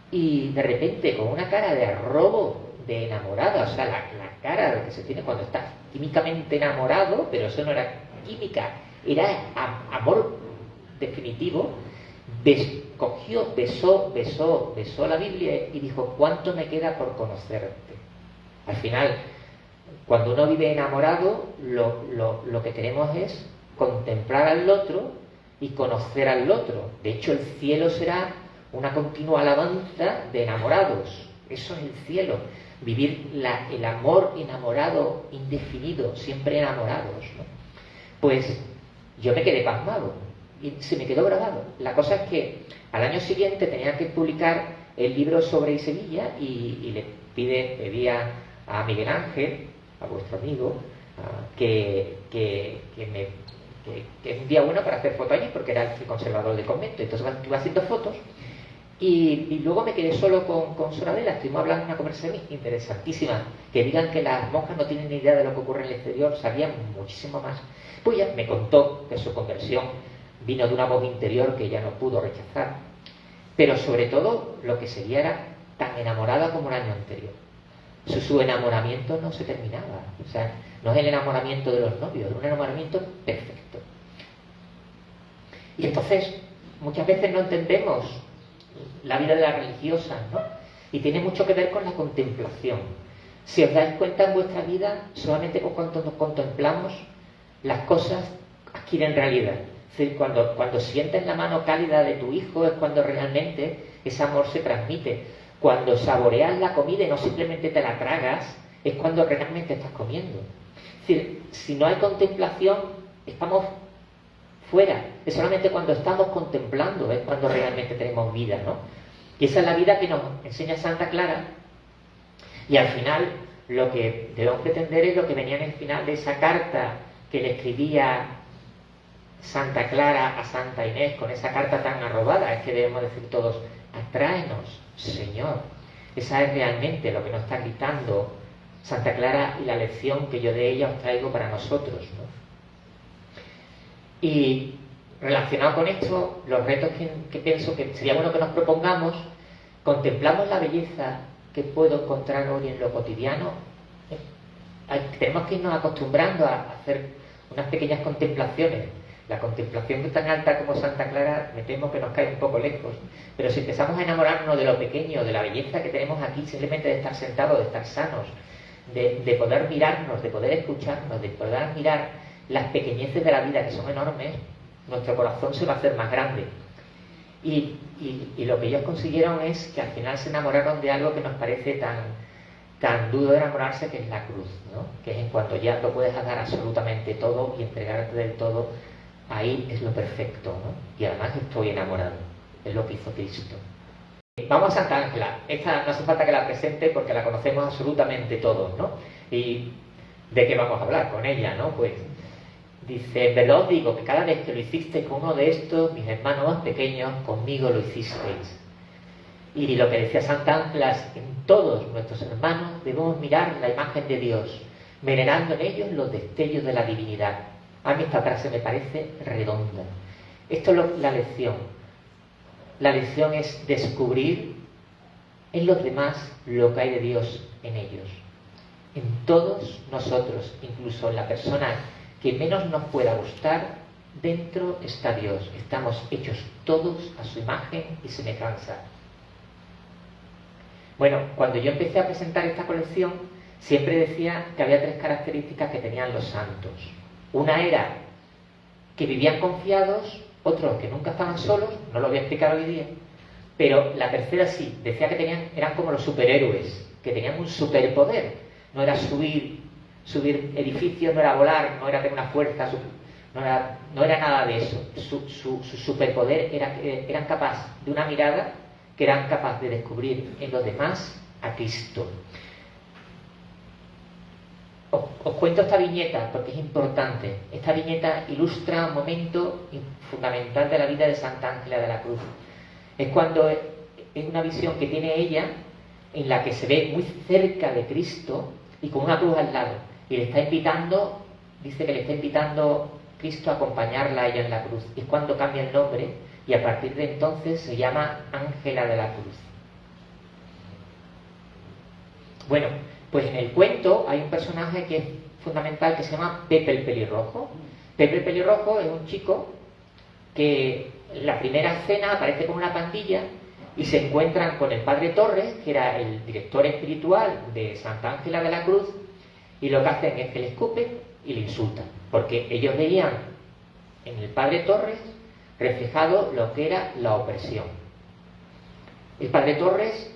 Y de repente, con una cara de arrobo, de enamorada, o sea, la cara que se tiene cuando estás químicamente enamorado, pero eso no era química, era amor definitivo. Cogió, besó la Biblia y dijo: ¿cuánto me queda por conocerte? Al final, cuando uno vive enamorado, lo que queremos es contemplar al otro y conocer al otro. De hecho, el cielo será una continua alabanza de enamorados. Eso es el cielo. Vivir el amor enamorado indefinido, siempre enamorados, ¿no? Pues yo me quedé pasmado y se me quedó grabado. La cosa es que al año siguiente tenía que publicar el libro sobre Sevilla y le pedía a Miguel Ángel, a vuestro amigo, que un día bueno para hacer fotos allí, porque era el conservador del convento. Entonces iba haciendo fotos y luego me quedé solo con Sor Adela. Estuvimos hablando de una conversación interesantísima. Que digan que las monjas no tienen ni idea de lo que ocurre en el exterior, sabían muchísimo más. Pues ella me contó que su conversión vino de una voz interior que ella no pudo rechazar, pero sobre todo lo que seguía era tan enamorada como el año anterior. Su enamoramiento no se terminaba, o sea, no es el enamoramiento de los novios, es un enamoramiento perfecto. Y entonces muchas veces no entendemos la vida de las religiosas, ¿no? Y tiene mucho que ver con la contemplación. Si os dais cuenta, en vuestra vida, solamente cuando nos contemplamos, las cosas adquieren realidad. Es decir, cuando sientes la mano cálida de tu hijo es cuando realmente ese amor se transmite. Cuando saboreas la comida y no simplemente te la tragas, es cuando realmente estás comiendo. Es decir, si no hay contemplación, estamos fuera. Es solamente cuando estamos contemplando es cuando realmente tenemos vida, ¿no? Y esa es la vida que nos enseña Santa Clara. Y al final, lo que debemos pretender es lo que venía en el final de esa carta que le escribía Santa Clara a Santa Inés, con esa carta tan arrobada. Es que debemos decir todos: atráenos, Señor. Esa es realmente lo que nos está gritando Santa Clara y la lección que yo de ella os traigo para nosotros, ¿no? Y relacionado con esto, los retos que pienso que sería bueno que nos propongamos, contemplamos la belleza que puedo encontrar hoy en lo cotidiano. Tenemos que irnos acostumbrando a hacer unas pequeñas contemplaciones. La contemplación tan alta como Santa Clara, me temo que nos cae un poco lejos, pero si empezamos a enamorarnos de lo pequeño, de la belleza que tenemos aquí, simplemente de estar sentados, de estar sanos, de poder mirarnos, de poder escucharnos, de poder mirar las pequeñeces de la vida, que son enormes, nuestro corazón se va a hacer más grande. Y lo que ellos consiguieron es que al final se enamoraron de algo que nos parece tan duro de enamorarse, que es la cruz, ¿no? Que es en cuanto ya lo puedes dar absolutamente todo y entregarte del todo, ahí es lo perfecto, ¿no? Y además estoy enamorado, es lo que hizo Cristo. Vamos a Santa Ángela. Esta no hace falta que la presente porque la conocemos absolutamente todos, ¿no? ¿Y de qué vamos a hablar con ella, no? Pues dice: en verdad os digo que cada vez que lo hicisteis con uno de estos, mis hermanos más pequeños, conmigo lo hicisteis. Y lo que decía Santa Ángela es que en todos nuestros hermanos debemos mirar la imagen de Dios, venerando en ellos los destellos de la divinidad. A mí esta frase me parece redonda. Esto es la lección. La lección es descubrir en los demás lo que hay de Dios en ellos. En todos nosotros, incluso en la persona que menos nos pueda gustar, dentro está Dios. Estamos hechos todos a su imagen y semejanza. Bueno, cuando yo empecé a presentar esta colección, siempre decía que había 3 características que tenían los santos. Una era que vivían confiados, otros que nunca estaban solos, no lo voy a explicar hoy día, pero la tercera sí, decía que eran como los superhéroes, que tenían un superpoder. No era subir edificios, no era volar, no era tener una fuerza, no era nada de eso. Su superpoder era que eran capaces de una mirada, que eran capaces de descubrir en los demás a Cristo. Os cuento esta viñeta porque es importante. Esta viñeta ilustra un momento fundamental de la vida de Santa Ángela de la Cruz. Es cuando es una visión que tiene ella en la que se ve muy cerca de Cristo y con una cruz al lado. Y le está invitando, dice que le está invitando Cristo a acompañarla a ella en la cruz. Es cuando cambia el nombre y a partir de entonces se llama Ángela de la Cruz. Bueno, pues en el cuento hay un personaje que es fundamental que se llama Pepe el Pelirrojo. Pepe el Pelirrojo es un chico que en la primera escena aparece con una pandilla y se encuentran con el padre Torres, que era el director espiritual de Santa Ángela de la Cruz, y lo que hacen es que le escupen y le insultan, porque ellos veían en el padre Torres reflejado lo que era la opresión. El padre Torres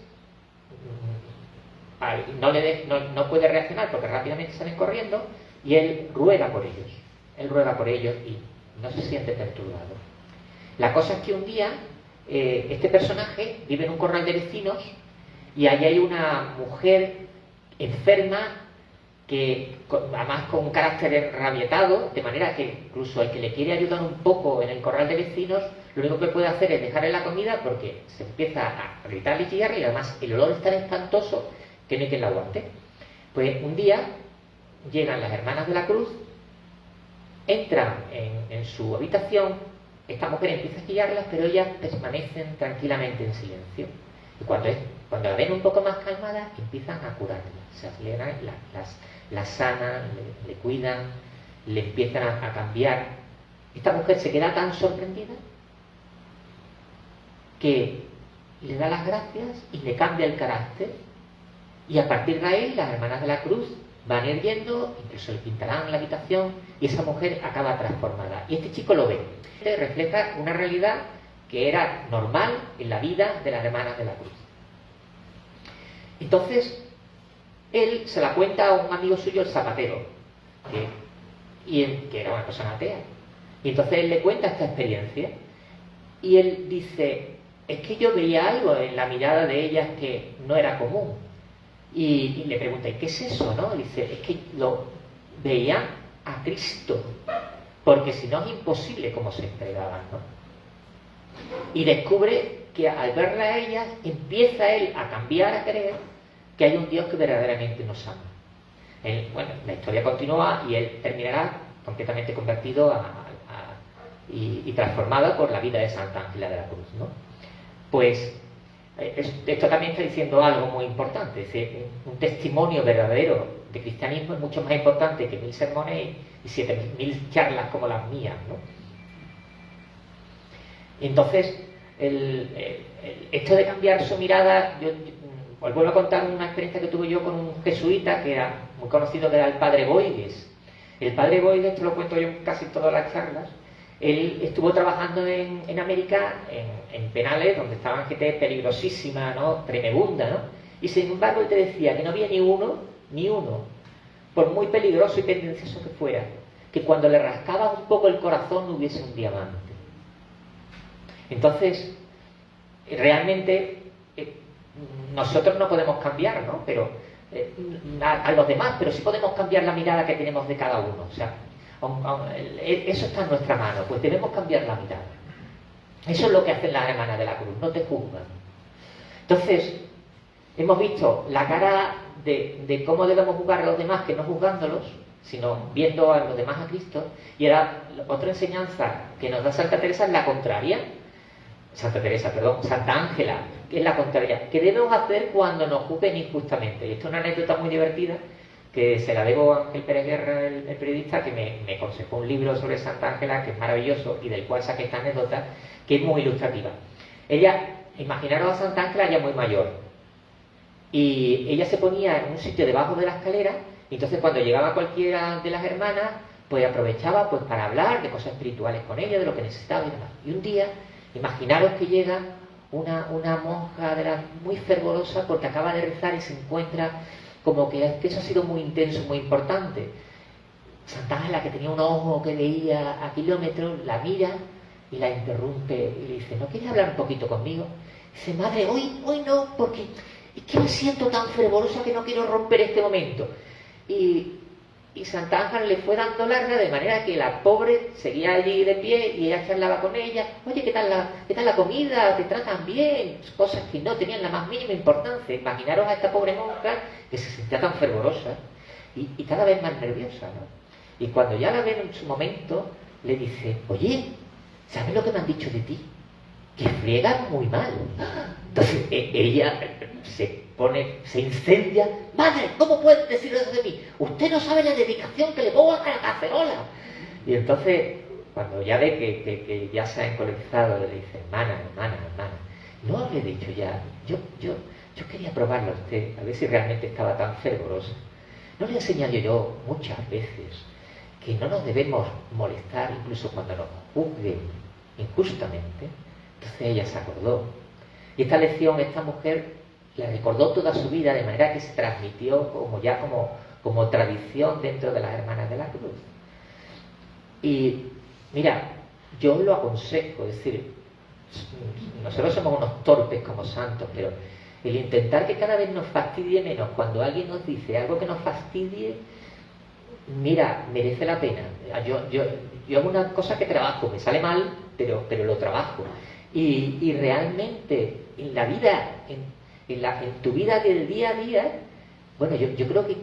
no puede reaccionar porque rápidamente salen corriendo y él ruega por ellos. Él ruega por ellos y no se siente perturbado. La cosa es que un día este personaje vive en un corral de vecinos y allí hay una mujer enferma que además con un carácter enrabietado, de manera que incluso el que le quiere ayudar un poco en el corral de vecinos, lo único que puede hacer es dejarle la comida porque se empieza a gritar y chillar y además el olor es tan espantoso que no hay quien la aguante. Pues un día llegan las hermanas de la Cruz, entran en su habitación, esta mujer empieza a chillarlas, pero ellas permanecen tranquilamente en silencio. Y cuando la ven un poco más calmada, empiezan a curarla. Se aceleran, la sanan, le cuidan, le empiezan a cambiar. Esta mujer se queda tan sorprendida que le da las gracias y le cambia el carácter. Y a partir de ahí, las hermanas de la Cruz van hirviendo, incluso le pintarán la habitación, y esa mujer acaba transformada. Y este chico lo ve. Refleja una realidad que era normal en la vida de las hermanas de la Cruz. Entonces, él se la cuenta a un amigo suyo, el zapatero, que era una persona atea. Y entonces él le cuenta esta experiencia. Y él dice: es que yo veía algo en la mirada de ellas que no era común. Y le pregunta: ¿y qué es eso? ¿No? Dice: es que lo veían a Cristo, porque si no es imposible cómo se entregaban, ¿no? Y descubre que al verla a ellas empieza él a cambiar, a creer que hay un Dios que verdaderamente nos ama. Bueno, la historia continúa y él terminará completamente convertido y transformado por la vida de Santa Ángela de la Cruz, ¿no? Pues esto también está diciendo algo muy importante. Es decir, un testimonio verdadero de cristianismo es mucho más importante que 1000 sermones y 7000 charlas como las mías, ¿no? Entonces, esto de cambiar su mirada, os vuelvo a contar una experiencia que tuve yo con un jesuita que era muy conocido, que era el padre Boigues. El padre Boigues, esto lo cuento yo en casi todas las charlas, él estuvo trabajando en América, en penales, donde estaban gente peligrosísima, ¿no? Tremebunda, ¿no? Y sin embargo él te decía que no había ni uno, por muy peligroso y tendencioso que fuera, que cuando le rascabas un poco el corazón no hubiese un diamante. Entonces, realmente nosotros no podemos cambiar, ¿no? Pero a los demás, pero sí podemos cambiar la mirada que tenemos de cada uno. O sea, eso está en nuestra mano, pues debemos cambiar la mirada. Eso es lo que hacen las hermanas de la Cruz, no te juzgan. Entonces, hemos visto la cara de cómo debemos juzgar a los demás, que no juzgándolos, sino viendo a los demás a Cristo. Y ahora, otra enseñanza que nos da Santa Teresa es la contraria. Santa Ángela, que es la contraria. ¿Qué debemos hacer cuando nos juzguen injustamente? Y esto es una anécdota muy divertida, que se la debo a Ángel Pérez Guerra, el periodista, que me aconsejó un libro sobre Santa Ángela, que es maravilloso, y del cual saqué esta anécdota, que es muy ilustrativa. Ella, imaginaros a Santa Ángela ya muy mayor, y ella se ponía en un sitio debajo de la escalera, y entonces cuando llegaba cualquiera de las hermanas, pues aprovechaba pues para hablar de cosas espirituales con ella, de lo que necesitaba y demás. Y un día, imaginaros que llega una monja de la muy fervorosa porque acaba de rezar y se encuentra como que eso ha sido muy intenso, muy importante. Santa Ángela, que tenía un ojo que veía a kilómetros, la mira y la interrumpe y le dice: ¿no quieres hablar un poquito conmigo? Dice: madre, hoy no, porque es que me siento tan fervorosa que no quiero romper este momento. Y Santa Ángela le fue dando larga, de manera que la pobre seguía allí de pie y ella charlaba con ella. Oye, ¿qué tal la comida? ¿Te tratan bien? Cosas que no tenían la más mínima importancia. Imaginaros a esta pobre monja que se sentía tan fervorosa y cada vez más nerviosa, ¿no? Y cuando ya la ven en su momento, le dice: oye, ¿sabes lo que me han dicho de ti? Que friegas muy mal. Entonces ella se incendia. Madre, ¿cómo puedes decir eso de mí? Usted no sabe la dedicación que le pongo a la cacerola. Y entonces, cuando ya ve que ya se ha encolerizado, le dice: hermana, no le he dicho ya, yo quería probarlo a usted, a ver si realmente estaba tan fervorosa. No le he enseñado yo muchas veces que no nos debemos molestar incluso cuando nos juzguen injustamente. Entonces ella se acordó. Y esta lección, esta mujer la recordó toda su vida, de manera que se transmitió como tradición dentro de las hermanas de la Cruz. Y mira, yo os lo aconsejo, es decir, nosotros somos unos torpes como santos, pero el intentar que cada vez nos fastidie menos cuando alguien nos dice algo que nos fastidie, mira, merece la pena. Yo hago una cosa que trabajo, me sale mal, pero lo trabajo. Y realmente en la vida, en tu vida del día a día, bueno, yo creo que,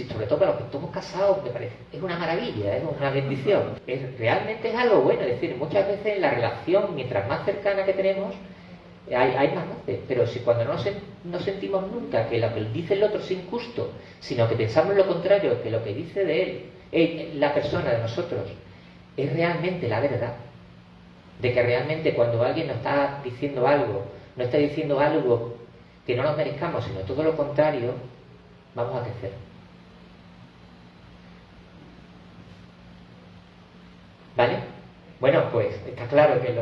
sobre todo para los que estamos casados, me parece, es una maravilla, es una bendición. Realmente es algo bueno, es decir, muchas veces en la relación, mientras más cercana que tenemos, hay más roces, pero si cuando no sentimos nunca que lo que dice el otro es injusto, sino que pensamos lo contrario, que lo que dice de él, la persona de nosotros, es realmente la verdad, de que realmente cuando alguien nos está diciendo algo, no está diciendo algo que no nos merezcamos, sino todo lo contrario, vamos a crecer. ¿Vale? Bueno, pues está claro que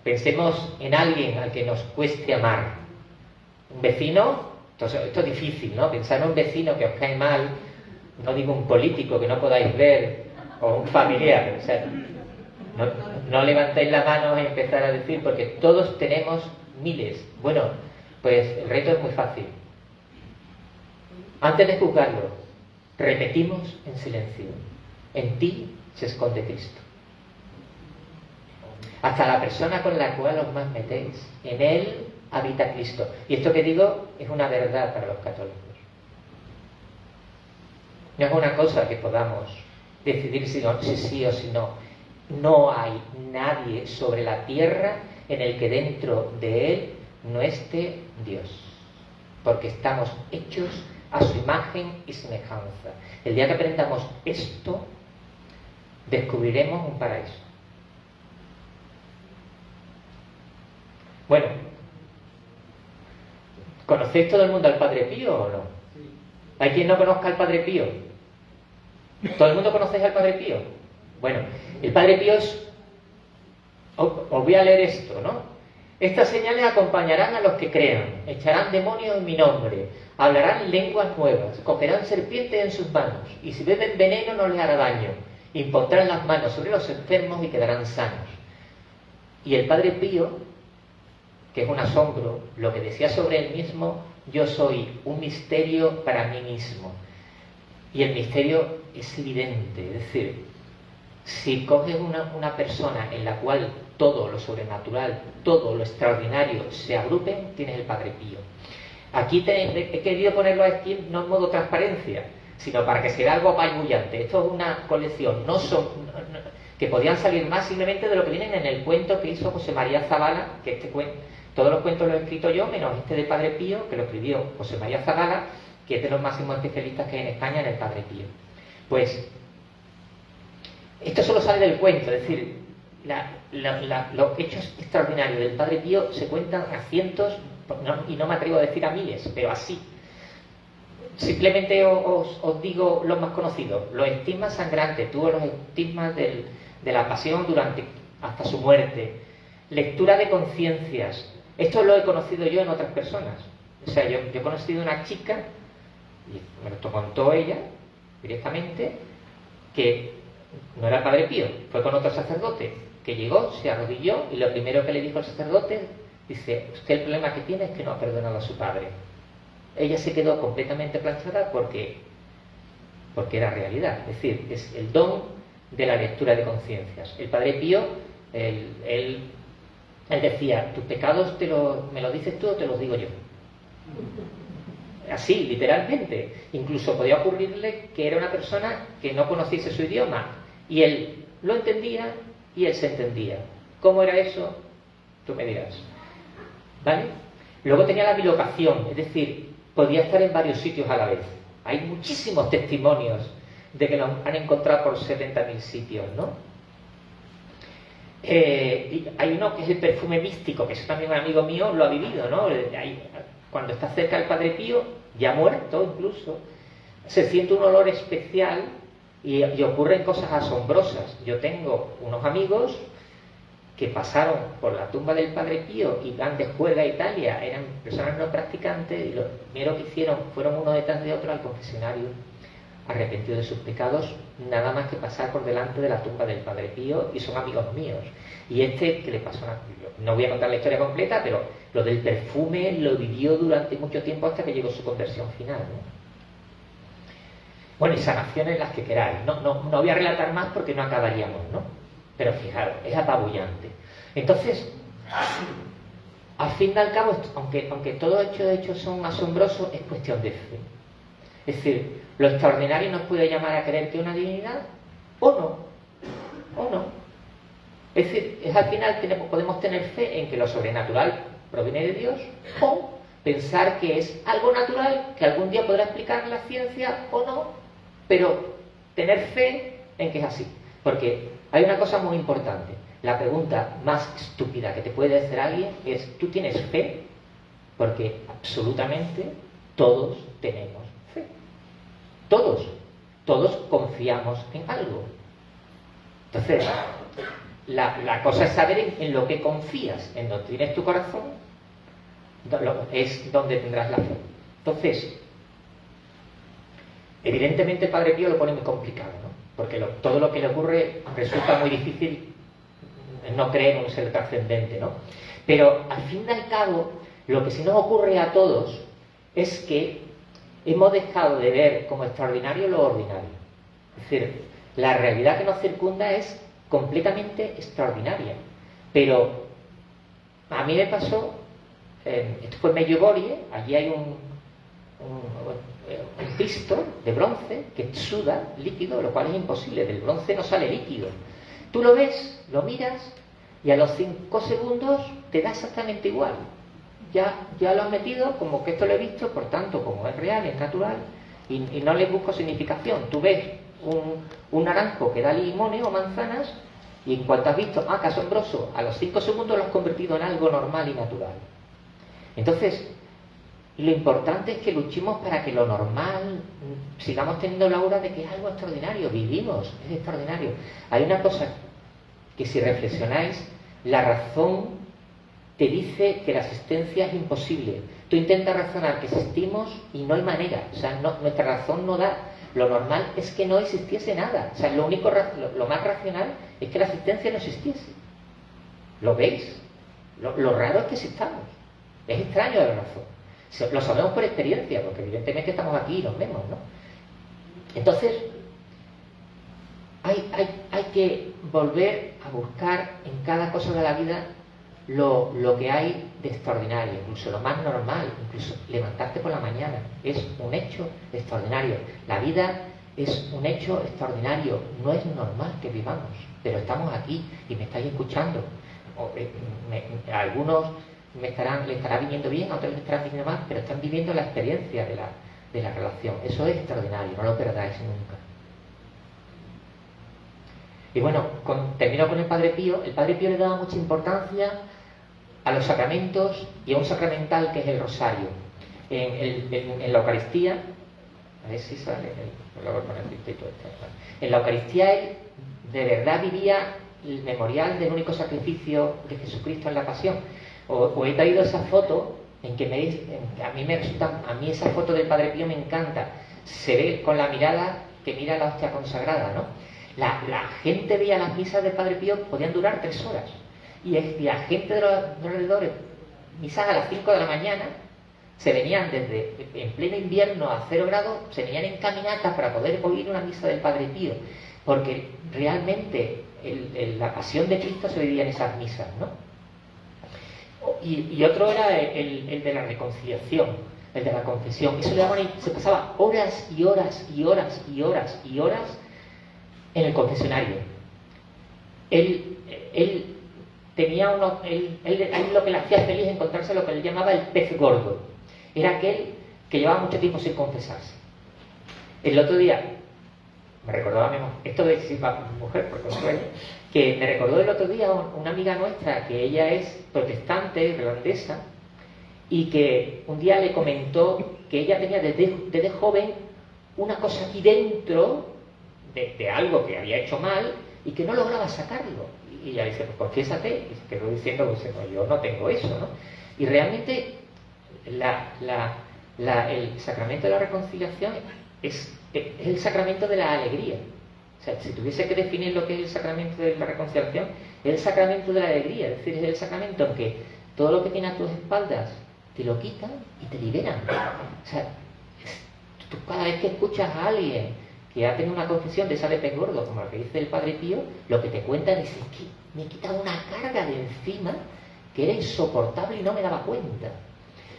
pensemos en alguien al que nos cueste amar. Un vecino, entonces, esto es difícil, ¿no? Pensar en un vecino que os cae mal, no digo un político que no podáis ver, o un familiar, o sea, no levantéis la mano y empezar a decir, porque todos tenemos miles. Bueno, pues el reto es muy fácil. Antes de juzgarlo, repetimos en silencio: en ti se esconde Cristo. hasta la persona con la cual os más metéis. En él habita Cristo. Y esto que digo es una verdad para los católicos. No es una cosa que podamos decidir si sí o si no. No hay nadie sobre la tierra en el que dentro de él no esté Dios. Porque estamos hechos a su imagen y semejanza. El día que aprendamos esto, descubriremos un paraíso. Bueno, ¿conocéis todo el mundo al Padre Pío o no? ¿Hay quien no conozca al Padre Pío? ¿Todo el mundo conocéis al Padre Pío? Bueno, el Padre Pío es... Os voy a leer esto, ¿no? Estas señales acompañarán a los que crean, echarán demonios en mi nombre, hablarán lenguas nuevas, cogerán serpientes en sus manos, y si beben veneno no les hará daño, impondrán las manos sobre los enfermos y quedarán sanos. Y el Padre Pío, que es un asombro, lo que decía sobre él mismo: yo soy un misterio para mí mismo. Y el misterio es evidente, es decir, si coges una persona en la cual todo lo sobrenatural, todo lo extraordinario se agrupen, tienes el Padre Pío. Aquí he querido ponerlo aquí no en modo transparencia, sino para que sea algo apabullante. Esto es una colección, que podían salir más simplemente de lo que vienen en el cuento que hizo José María Zabala, que este cuento, todos los cuentos los he escrito yo, menos este del Padre Pío, que lo escribió José María Zabala, que es de los máximos especialistas que hay en España en el Padre Pío. Pues, esto solo sale del cuento, es decir, los hechos extraordinarios del Padre Pío se cuentan a cientos, y no me atrevo a decir a miles, pero así. Simplemente os digo los más conocidos: los estigmas sangrantes, tuvo los estigmas de la pasión hasta su muerte, lectura de conciencias. Esto lo he conocido yo en otras personas. O sea, yo he conocido una chica, y me lo contó ella directamente, que no era el Padre Pío, fue con otro sacerdote, que llegó, se arrodilló, y lo primero que le dijo al sacerdote, dice: usted el problema que tiene es que no ha perdonado a su padre. Ella se quedó completamente planchada porque era realidad, es decir, es el don de la lectura de conciencias. El Padre Pío, él decía: tus pecados me los dices tú o te los digo yo. Así, literalmente. Incluso podía ocurrirle que era una persona que no conociese su idioma, y él lo entendía y él se entendía. ¿Cómo era eso? Tú me dirás. ¿Vale? Luego tenía la bilocación, es decir, podía estar en varios sitios a la vez. Hay muchísimos testimonios de que lo han encontrado por 70.000 sitios, ¿no? Y hay uno que es el perfume místico, que eso también un amigo mío lo ha vivido, ¿no? Cuando está cerca del Padre Pío, ya muerto incluso, se siente un olor especial y ocurren cosas asombrosas. Yo tengo unos amigos que pasaron por la tumba del Padre Pío y van de juerga a Italia, eran personas no practicantes, y lo primero que hicieron fueron uno detrás de otro al confesionario, arrepentidos de sus pecados, nada más que pasar por delante de la tumba del Padre Pío, y son amigos míos. Y que le pasó no voy a contar la historia completa, pero lo del perfume lo vivió durante mucho tiempo hasta que llegó su conversión final, ¿no? Bueno, y sanaciones las que queráis. No voy a relatar más porque no acabaríamos, ¿no? Pero fijaros, es apabullante. Entonces, al fin y al cabo, aunque todos estos hechos son asombrosos, es cuestión de fe. Es decir, lo extraordinario nos puede llamar a creer que una divinidad, o no. Es decir, al final podemos tener fe en que lo sobrenatural proviene de Dios, o pensar que es algo natural que algún día podrá explicar la ciencia o no, pero tener fe en que es así. Porque hay una cosa muy importante: la pregunta más estúpida que te puede hacer alguien es: ¿tú tienes fe? Porque absolutamente todos tenemos fe. Todos confiamos en algo. Entonces, la cosa es saber en lo que confías. En donde tienes tu corazón es donde tendrás la fe. Entonces, evidentemente el Padre Pío lo pone muy complicado, ¿no? Porque todo lo que le ocurre resulta muy difícil no creer en un ser trascendente, ¿no? Pero al fin y al cabo, lo que sí nos ocurre a todos es que hemos dejado de ver como extraordinario lo ordinario. Es decir, la realidad que nos circunda es completamente extraordinaria. Pero a mí me pasó, esto fue en Medjugorje, allí hay un Cristo de bronce que suda líquido, lo cual es imposible, del bronce no sale líquido. Tú lo ves, lo miras y a los 5 segundos te da exactamente igual. Ya lo has metido como que esto lo he visto, por tanto, como es real, es natural y no le busco significación. Tú ves un naranjo que da limones o manzanas y en cuanto has visto, qué asombroso, a los 5 segundos lo has convertido en algo normal y natural. Entonces, lo importante es que luchemos para que lo normal sigamos teniendo la aura de que es algo extraordinario. Vivimos, es extraordinario. Hay una cosa que si reflexionáis, la razón te dice que la existencia es imposible. Tú intentas razonar que existimos y no hay manera. O sea, nuestra razón no da. Lo normal es que no existiese nada. O sea, lo más racional es que la existencia no existiese. ¿Lo veis? Lo raro es que existamos. Es extraño la razón. Lo sabemos por experiencia, porque evidentemente estamos aquí y nos vemos, ¿no? Entonces, hay que volver a buscar en cada cosa de la vida lo que hay de extraordinario, incluso lo más normal, incluso levantarte por la mañana es un hecho extraordinario. La vida es un hecho extraordinario, no es normal que vivamos, pero estamos aquí y me estáis escuchando. Algunos le estará viniendo bien, a otros les estará viniendo mal, pero están viviendo la experiencia de la relación. Eso es extraordinario, no lo perdáis nunca. Y bueno, termino con el Padre Pío. El Padre Pío le daba mucha importancia a los sacramentos y a un sacramental que es el rosario. En la Eucaristía, a ver si sale, en la Eucaristía él de verdad vivía el memorial del único sacrificio de Jesucristo en la pasión. Os he traído esa foto en que a mí esa foto del Padre Pío me encanta. Se ve con la mirada que mira la hostia consagrada, ¿no? La gente veía las misas del Padre Pío, podían durar 3 horas. Y la gente de los alrededores, misas a las 5 de la mañana, se venían desde en pleno invierno a 0 grados, se venían en caminatas para poder oír una misa del Padre Pío. Porque realmente la pasión de Cristo se vivía en esas misas, ¿no? Y otro era el de la reconciliación, el de la confesión. Eso le daban y se pasaba horas y horas y horas y horas y horas en el confesionario. Él tenía a él lo que le hacía feliz encontrarse lo que él llamaba el pez gordo. Era aquel que llevaba mucho tiempo sin confesarse. El otro día me recordaba mismo, esto de si va mujer, por consuelo, que me recordó el otro día una amiga nuestra que ella es protestante, irlandesa, y que un día le comentó que ella tenía desde joven una cosa aquí dentro de algo que había hecho mal y que no lograba sacarlo. Y ella dice, pues confiésate, y se quedó diciendo, pues no, yo no tengo eso, ¿no? Y realmente el sacramento de la reconciliación es el sacramento de la alegría. O sea, si tuviese que definir lo que es el sacramento de la reconciliación, es el sacramento de la alegría, es decir, es el sacramento en que todo lo que tiene a tus espaldas te lo quitan y te liberan. O sea, tú cada vez que escuchas a alguien que ha tenido una confesión de esa de pez gordo, como la que dice el Padre Pío, lo que te cuenta es que me he quitado una carga de encima que era insoportable y no me daba cuenta.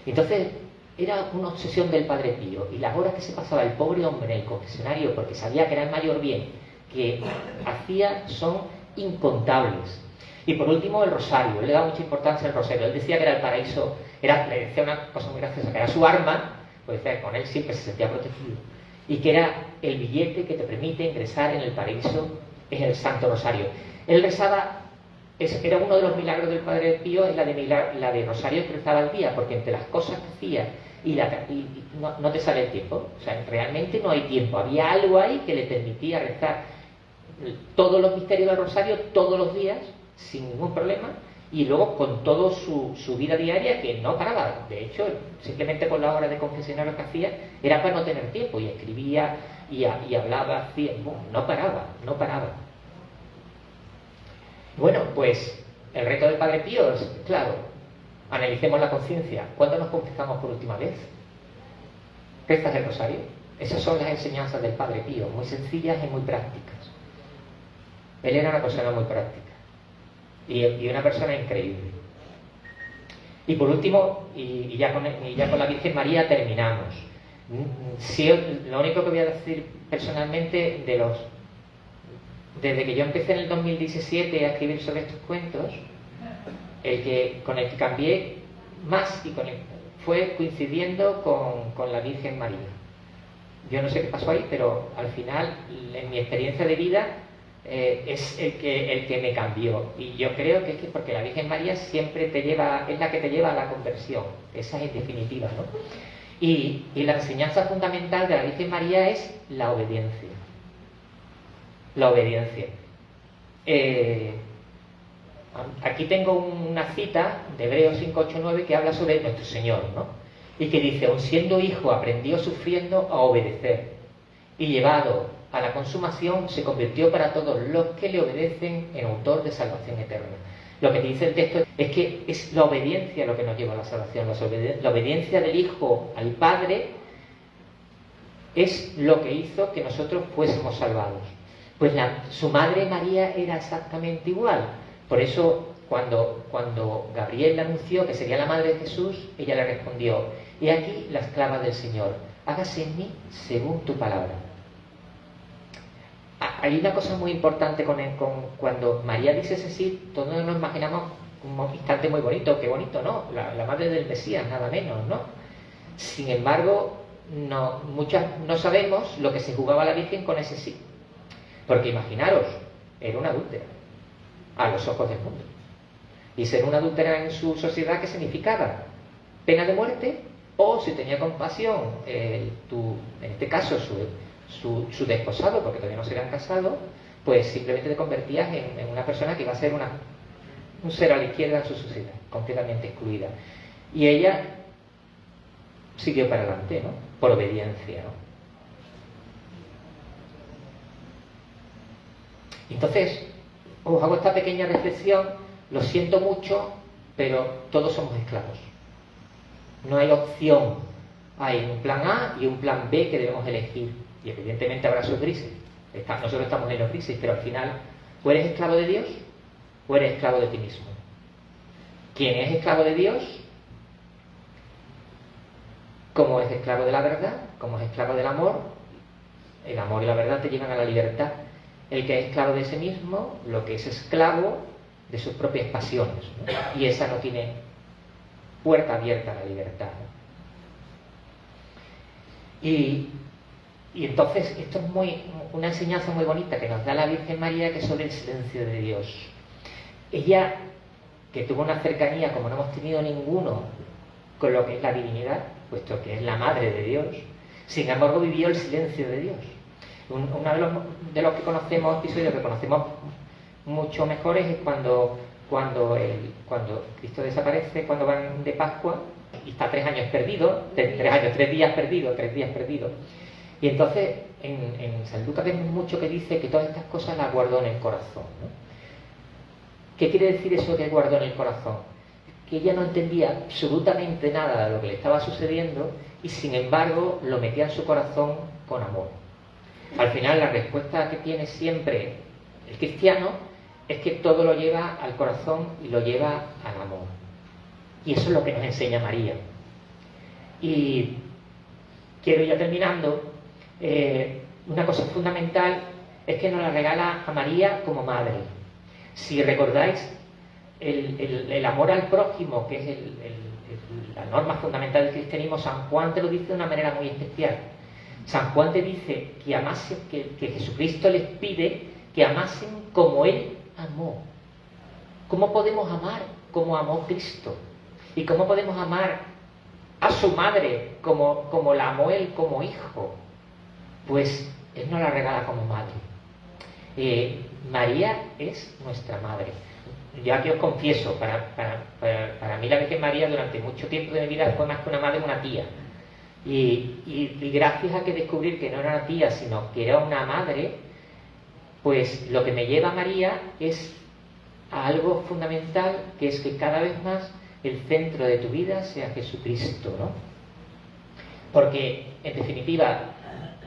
Entonces, era una obsesión del Padre Pío, y las horas que se pasaba el pobre hombre en el confesionario, porque sabía que era el mayor bien que hacía, son incontables. Y por último, el rosario. Él le daba mucha importancia al rosario. Él decía que era el paraíso, le decía una cosa muy graciosa, que era su arma, pues decía que con él siempre se sentía protegido, y que era el billete que te permite ingresar en el paraíso, es el Santo Rosario. Él rezaba, era uno de los milagros del Padre Pío, es la de rosario que rezaba al día, porque entre las cosas que hacía y no te sale el tiempo. O sea, realmente no hay tiempo. Había algo ahí que le permitía rezar todos los misterios del rosario todos los días sin ningún problema, y luego con toda su vida diaria, que no paraba. De hecho, simplemente con las horas de confesionario que hacía era para no tener tiempo, y escribía y hablaba, hacía, no paraba. Bueno, pues el reto del Padre Pío es, claro, analicemos la conciencia. ¿Cuándo nos confesamos por última vez? ¿Rezas el rosario? Esas son las enseñanzas del Padre Pío, muy sencillas y muy prácticas. Él era una persona muy práctica. y una persona increíble. Y por último, y ya con la Virgen María terminamos. Si lo único que voy a decir personalmente desde que yo empecé en el 2017 a escribir sobre estos cuentos, con el que cambié más fue coincidiendo con la Virgen María. Yo no sé qué pasó ahí, pero al final, en mi experiencia de vida, es el que me cambió. Y yo creo que es porque la Virgen María siempre es la que te lleva a la conversión. Esa es definitiva, ¿no? Y la enseñanza fundamental de la Virgen María es la obediencia. La obediencia. Aquí tengo una cita de Hebreos 5:8-9 que habla sobre nuestro Señor, ¿no? Y que dice: aun siendo hijo, aprendió sufriendo a obedecer, y llevado a la consumación se convirtió para todos los que le obedecen en autor de salvación eterna. Lo que dice el texto es que es la obediencia lo que nos lleva a la salvación. La obediencia del Hijo al Padre es lo que hizo que nosotros fuésemos salvados. Pues su madre María era exactamente igual. Por eso, cuando Gabriel le anunció que sería la madre de Jesús, ella le respondió: he aquí la esclava del Señor, hágase en mí según tu palabra. Hay una cosa muy importante cuando María dice ese sí, todos nos imaginamos un instante muy bonito. Qué bonito, ¿no? La madre del Mesías, nada menos, ¿no? Sin embargo, muchas no sabemos lo que se jugaba la Virgen con ese sí. Porque imaginaros, era una adúltera a los ojos del mundo. Y ser una adúltera en su sociedad, ¿qué significaba? Pena de muerte, o si tenía compasión, en este caso su desposado, porque todavía no se habían casado, pues simplemente te convertías en una persona que iba a ser un ser a la izquierda en su sociedad, completamente excluida. Y ella siguió para adelante, ¿no? Por obediencia, ¿no? Entonces, os hago esta pequeña reflexión. Lo siento mucho, pero todos somos esclavos. No hay opción. Hay un plan A y un plan B que debemos elegir. Y evidentemente habrá sus grises. Nosotros estamos en los grises, pero al final, o eres esclavo de Dios o eres esclavo de ti mismo. Quien es esclavo de Dios, como es esclavo de la verdad, como es esclavo del amor, el amor y la verdad te llevan a la libertad. El que es esclavo de sí mismo, lo que es esclavo de sus propias pasiones, ¿no? Y esa no tiene puerta abierta a la libertad, ¿no? Y entonces esto es una enseñanza muy bonita que nos da la Virgen María, que es sobre el silencio de Dios. Ella, que tuvo una cercanía como no hemos tenido ninguno con lo que es la divinidad, puesto que es la madre de Dios, sin embargo vivió el silencio de Dios. Uno de los que conocemos, episodios que conocemos mucho mejores, es cuando Cristo desaparece, cuando van de Pascua y está 3 días perdido. Y entonces en San Lucas vemos mucho que dice que todas estas cosas las guardó en el corazón, ¿no? ¿Qué quiere decir eso que guardó en el corazón? Que ella no entendía absolutamente nada de lo que le estaba sucediendo y sin embargo lo metía en su corazón con amor. Al final, la respuesta que tiene siempre el cristiano es que todo lo lleva al corazón y lo lleva al amor. Y eso es lo que nos enseña María. Y quiero ir terminando. Una cosa fundamental es que nos la regala a María como madre. Si recordáis, el amor al prójimo, que es la norma fundamental del cristianismo, San Juan te lo dice de una manera muy especial. San Juan te dice que amasen, que Jesucristo les pide que amasen como Él amó. ¿Cómo podemos amar como amó Cristo? ¿Y cómo podemos amar a su madre como la amó Él como hijo? Pues Él nos la regala como madre. María es nuestra madre. Yo aquí os confieso, para mí la Virgen María durante mucho tiempo de mi vida fue más que una madre, una tía. Y gracias a que descubrir que no era una tía, sino que era una madre, pues lo que me lleva a María es a algo fundamental, que es que cada vez más el centro de tu vida sea Jesucristo, ¿no? Porque, en definitiva,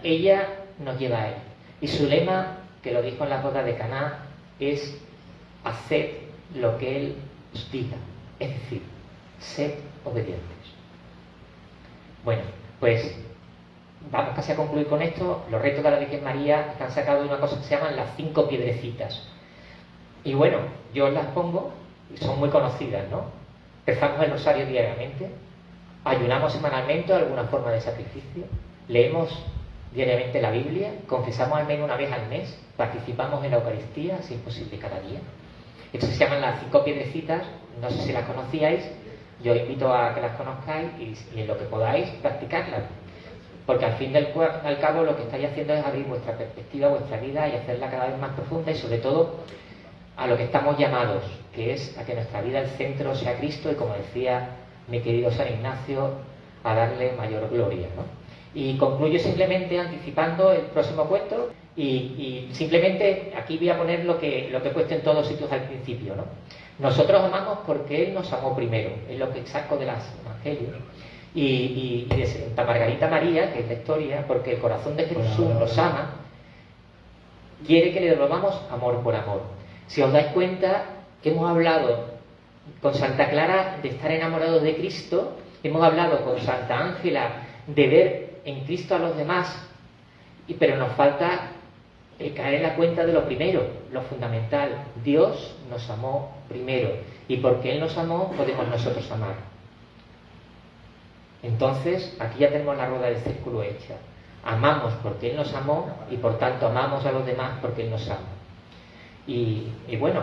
ella nos lleva a Él. Y su lema, que lo dijo en la boda de Caná, es: haced lo que Él os diga. Es decir, sed obedientes. Bueno, pues vamos casi a concluir con esto. Los retos de la Virgen María han sacado una cosa que se llaman las 5 piedrecitas. Y bueno, yo os las pongo, y son muy conocidas, ¿no? Rezamos el rosario diariamente, ayunamos semanalmente alguna forma de sacrificio, leemos diariamente la Biblia, confesamos al menos una vez al mes, participamos en la Eucaristía, si es posible, cada día. Estas se llaman las 5 piedrecitas, no sé si las conocíais, yo os invito a que las conozcáis y en lo que podáis practicarlas. Porque al fin y al cabo lo que estáis haciendo es abrir vuestra perspectiva, vuestra vida y hacerla cada vez más profunda y sobre todo a lo que estamos llamados, que es a que nuestra vida, el centro, sea Cristo y, como decía mi querido San Ignacio, a darle mayor gloria, ¿no? Y concluyo simplemente anticipando el próximo cuento y simplemente aquí voy a poner lo que he puesto en todos sitios al principio, ¿no? Nosotros amamos porque Él nos amó primero, es lo que saco de los evangelios. Y de Santa Margarita María, que es la historia, porque el corazón de Jesús nos ama, quiere que le devolvamos amor por amor. Si os dais cuenta, hemos hablado con Santa Clara de estar enamorados de Cristo, hemos hablado con Santa Ángela de ver en Cristo a los demás, pero nos falta el caer en la cuenta de lo primero, lo fundamental. Dios nos amó primero, y porque Él nos amó, podemos nosotros amar. Entonces, aquí ya tenemos la rueda del círculo hecha. Amamos porque Él nos amó, y por tanto amamos a los demás porque Él nos ama. Y bueno,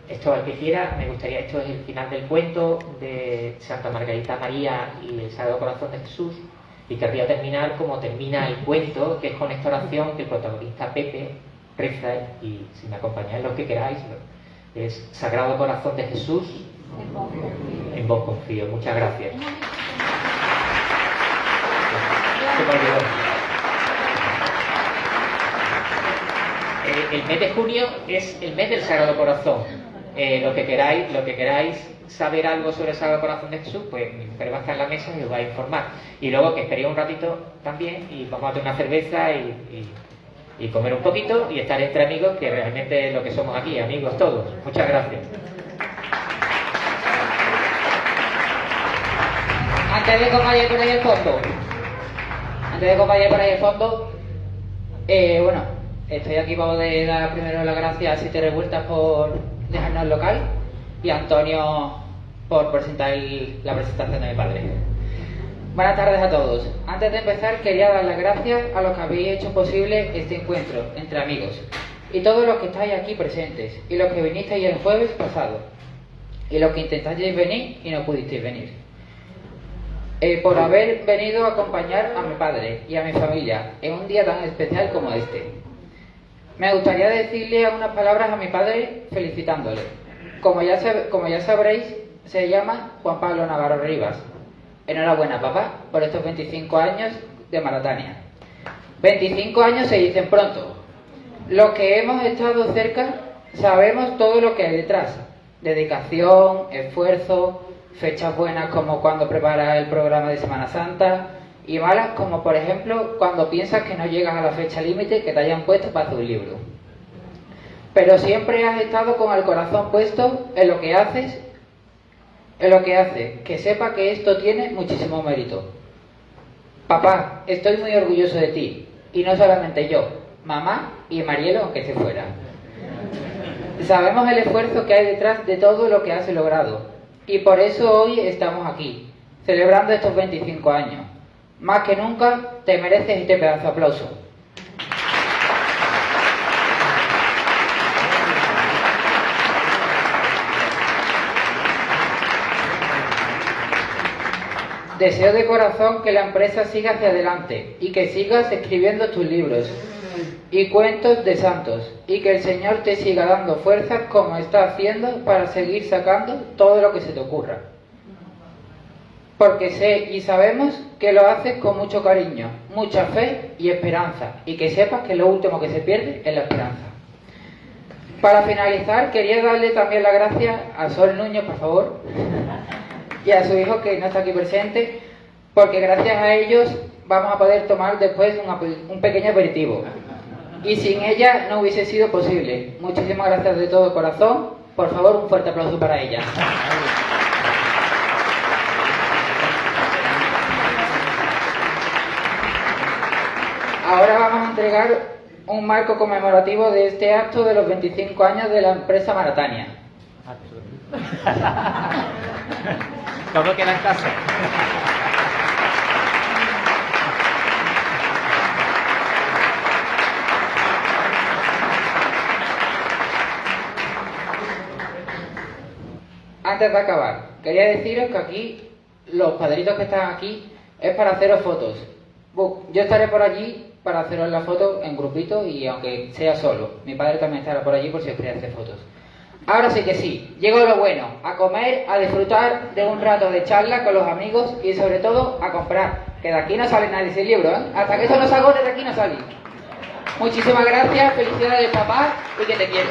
esto al que quiera, me gustaría, esto es el final del cuento de Santa Margarita María y el Sagrado Corazón de Jesús, y querría terminar como termina el cuento, que es con esta oración que el protagonista Pepe reza, y si me acompañáis los que queráis, es: Sagrado Corazón de Jesús, en vos confío. Muchas gracias. Se me olvidó. El mes de junio es el mes del Sagrado Corazón. Lo que queráis saber algo sobre el Sagrado Corazón de Jesús, pues mi mujer va a estar en la mesa y os va a informar. Y luego que esperéis un ratito también y vamos a tomar una cerveza y comer un poquito y estar entre amigos, que realmente es lo que somos aquí, amigos todos. Muchas gracias. Antes de que vaya por ahí el fondo, bueno, estoy aquí para poder dar primero las gracias a Siete Revueltas por dejarnos el local y a Antonio por presentar la presentación de mi padre. Buenas tardes a todos. Antes de empezar, quería dar las gracias a los que habéis hecho posible este encuentro entre amigos, y todos los que estáis aquí presentes, y los que vinisteis el jueves pasado, y los que intentasteis venir y no pudisteis venir. Por haber venido a acompañar a mi padre y a mi familia en un día tan especial como este. Me gustaría decirle algunas palabras a mi padre felicitándole. Como ya sabréis, se llama Juan Pablo Navarro Rivas. Enhorabuena, papá, por estos 25 años de Maratania. 25 años se dicen pronto. Los que hemos estado cerca sabemos todo lo que hay detrás. Dedicación, esfuerzo, fechas buenas como cuando preparas el programa de Semana Santa, y malas como, por ejemplo, cuando piensas que no llegas a la fecha límite que te hayan puesto para hacer un libro. Pero siempre has estado con el corazón puesto en lo que haces, que sepa que esto tiene muchísimo mérito. Papá, estoy muy orgulloso de ti, y no solamente yo, mamá y Marielo, aunque esté fuera. Sabemos el esfuerzo que hay detrás de todo lo que has logrado, y por eso hoy estamos aquí, celebrando estos 25 años. Más que nunca te mereces este pedazo de aplauso. Deseo de corazón que la empresa siga hacia adelante y que sigas escribiendo tus libros y cuentos de santos, y que el Señor te siga dando fuerzas como está haciendo para seguir sacando todo lo que se te ocurra. Porque sé y sabemos que lo haces con mucho cariño, mucha fe y esperanza, y que sepas que lo último que se pierde es la esperanza. Para finalizar, quería darle también las gracias a Sol Núñez, por favor, y a su hijo, que no está aquí presente, porque gracias a ellos vamos a poder tomar después un pequeño aperitivo, y sin ella no hubiese sido posible. Muchísimas gracias de todo corazón Por favor, un fuerte aplauso para ella. Ahora vamos a entregar un marco conmemorativo de este acto de los 25 años de la empresa Maratania. Todo queda en casa. Antes de acabar, quería deciros que aquí, los padritos que están aquí, es para haceros fotos. Yo estaré por allí para haceros la foto en grupito y aunque sea solo. Mi padre también estará por allí por si os queréis hacer fotos. Ahora sí que sí, llegó lo bueno, a comer, a disfrutar de un rato de charla con los amigos y sobre todo a comprar, que de aquí no sale nadie sin libro, ¿eh? Hasta que eso no salga de aquí no sale. Muchísimas gracias, felicidades papá y que te quiero.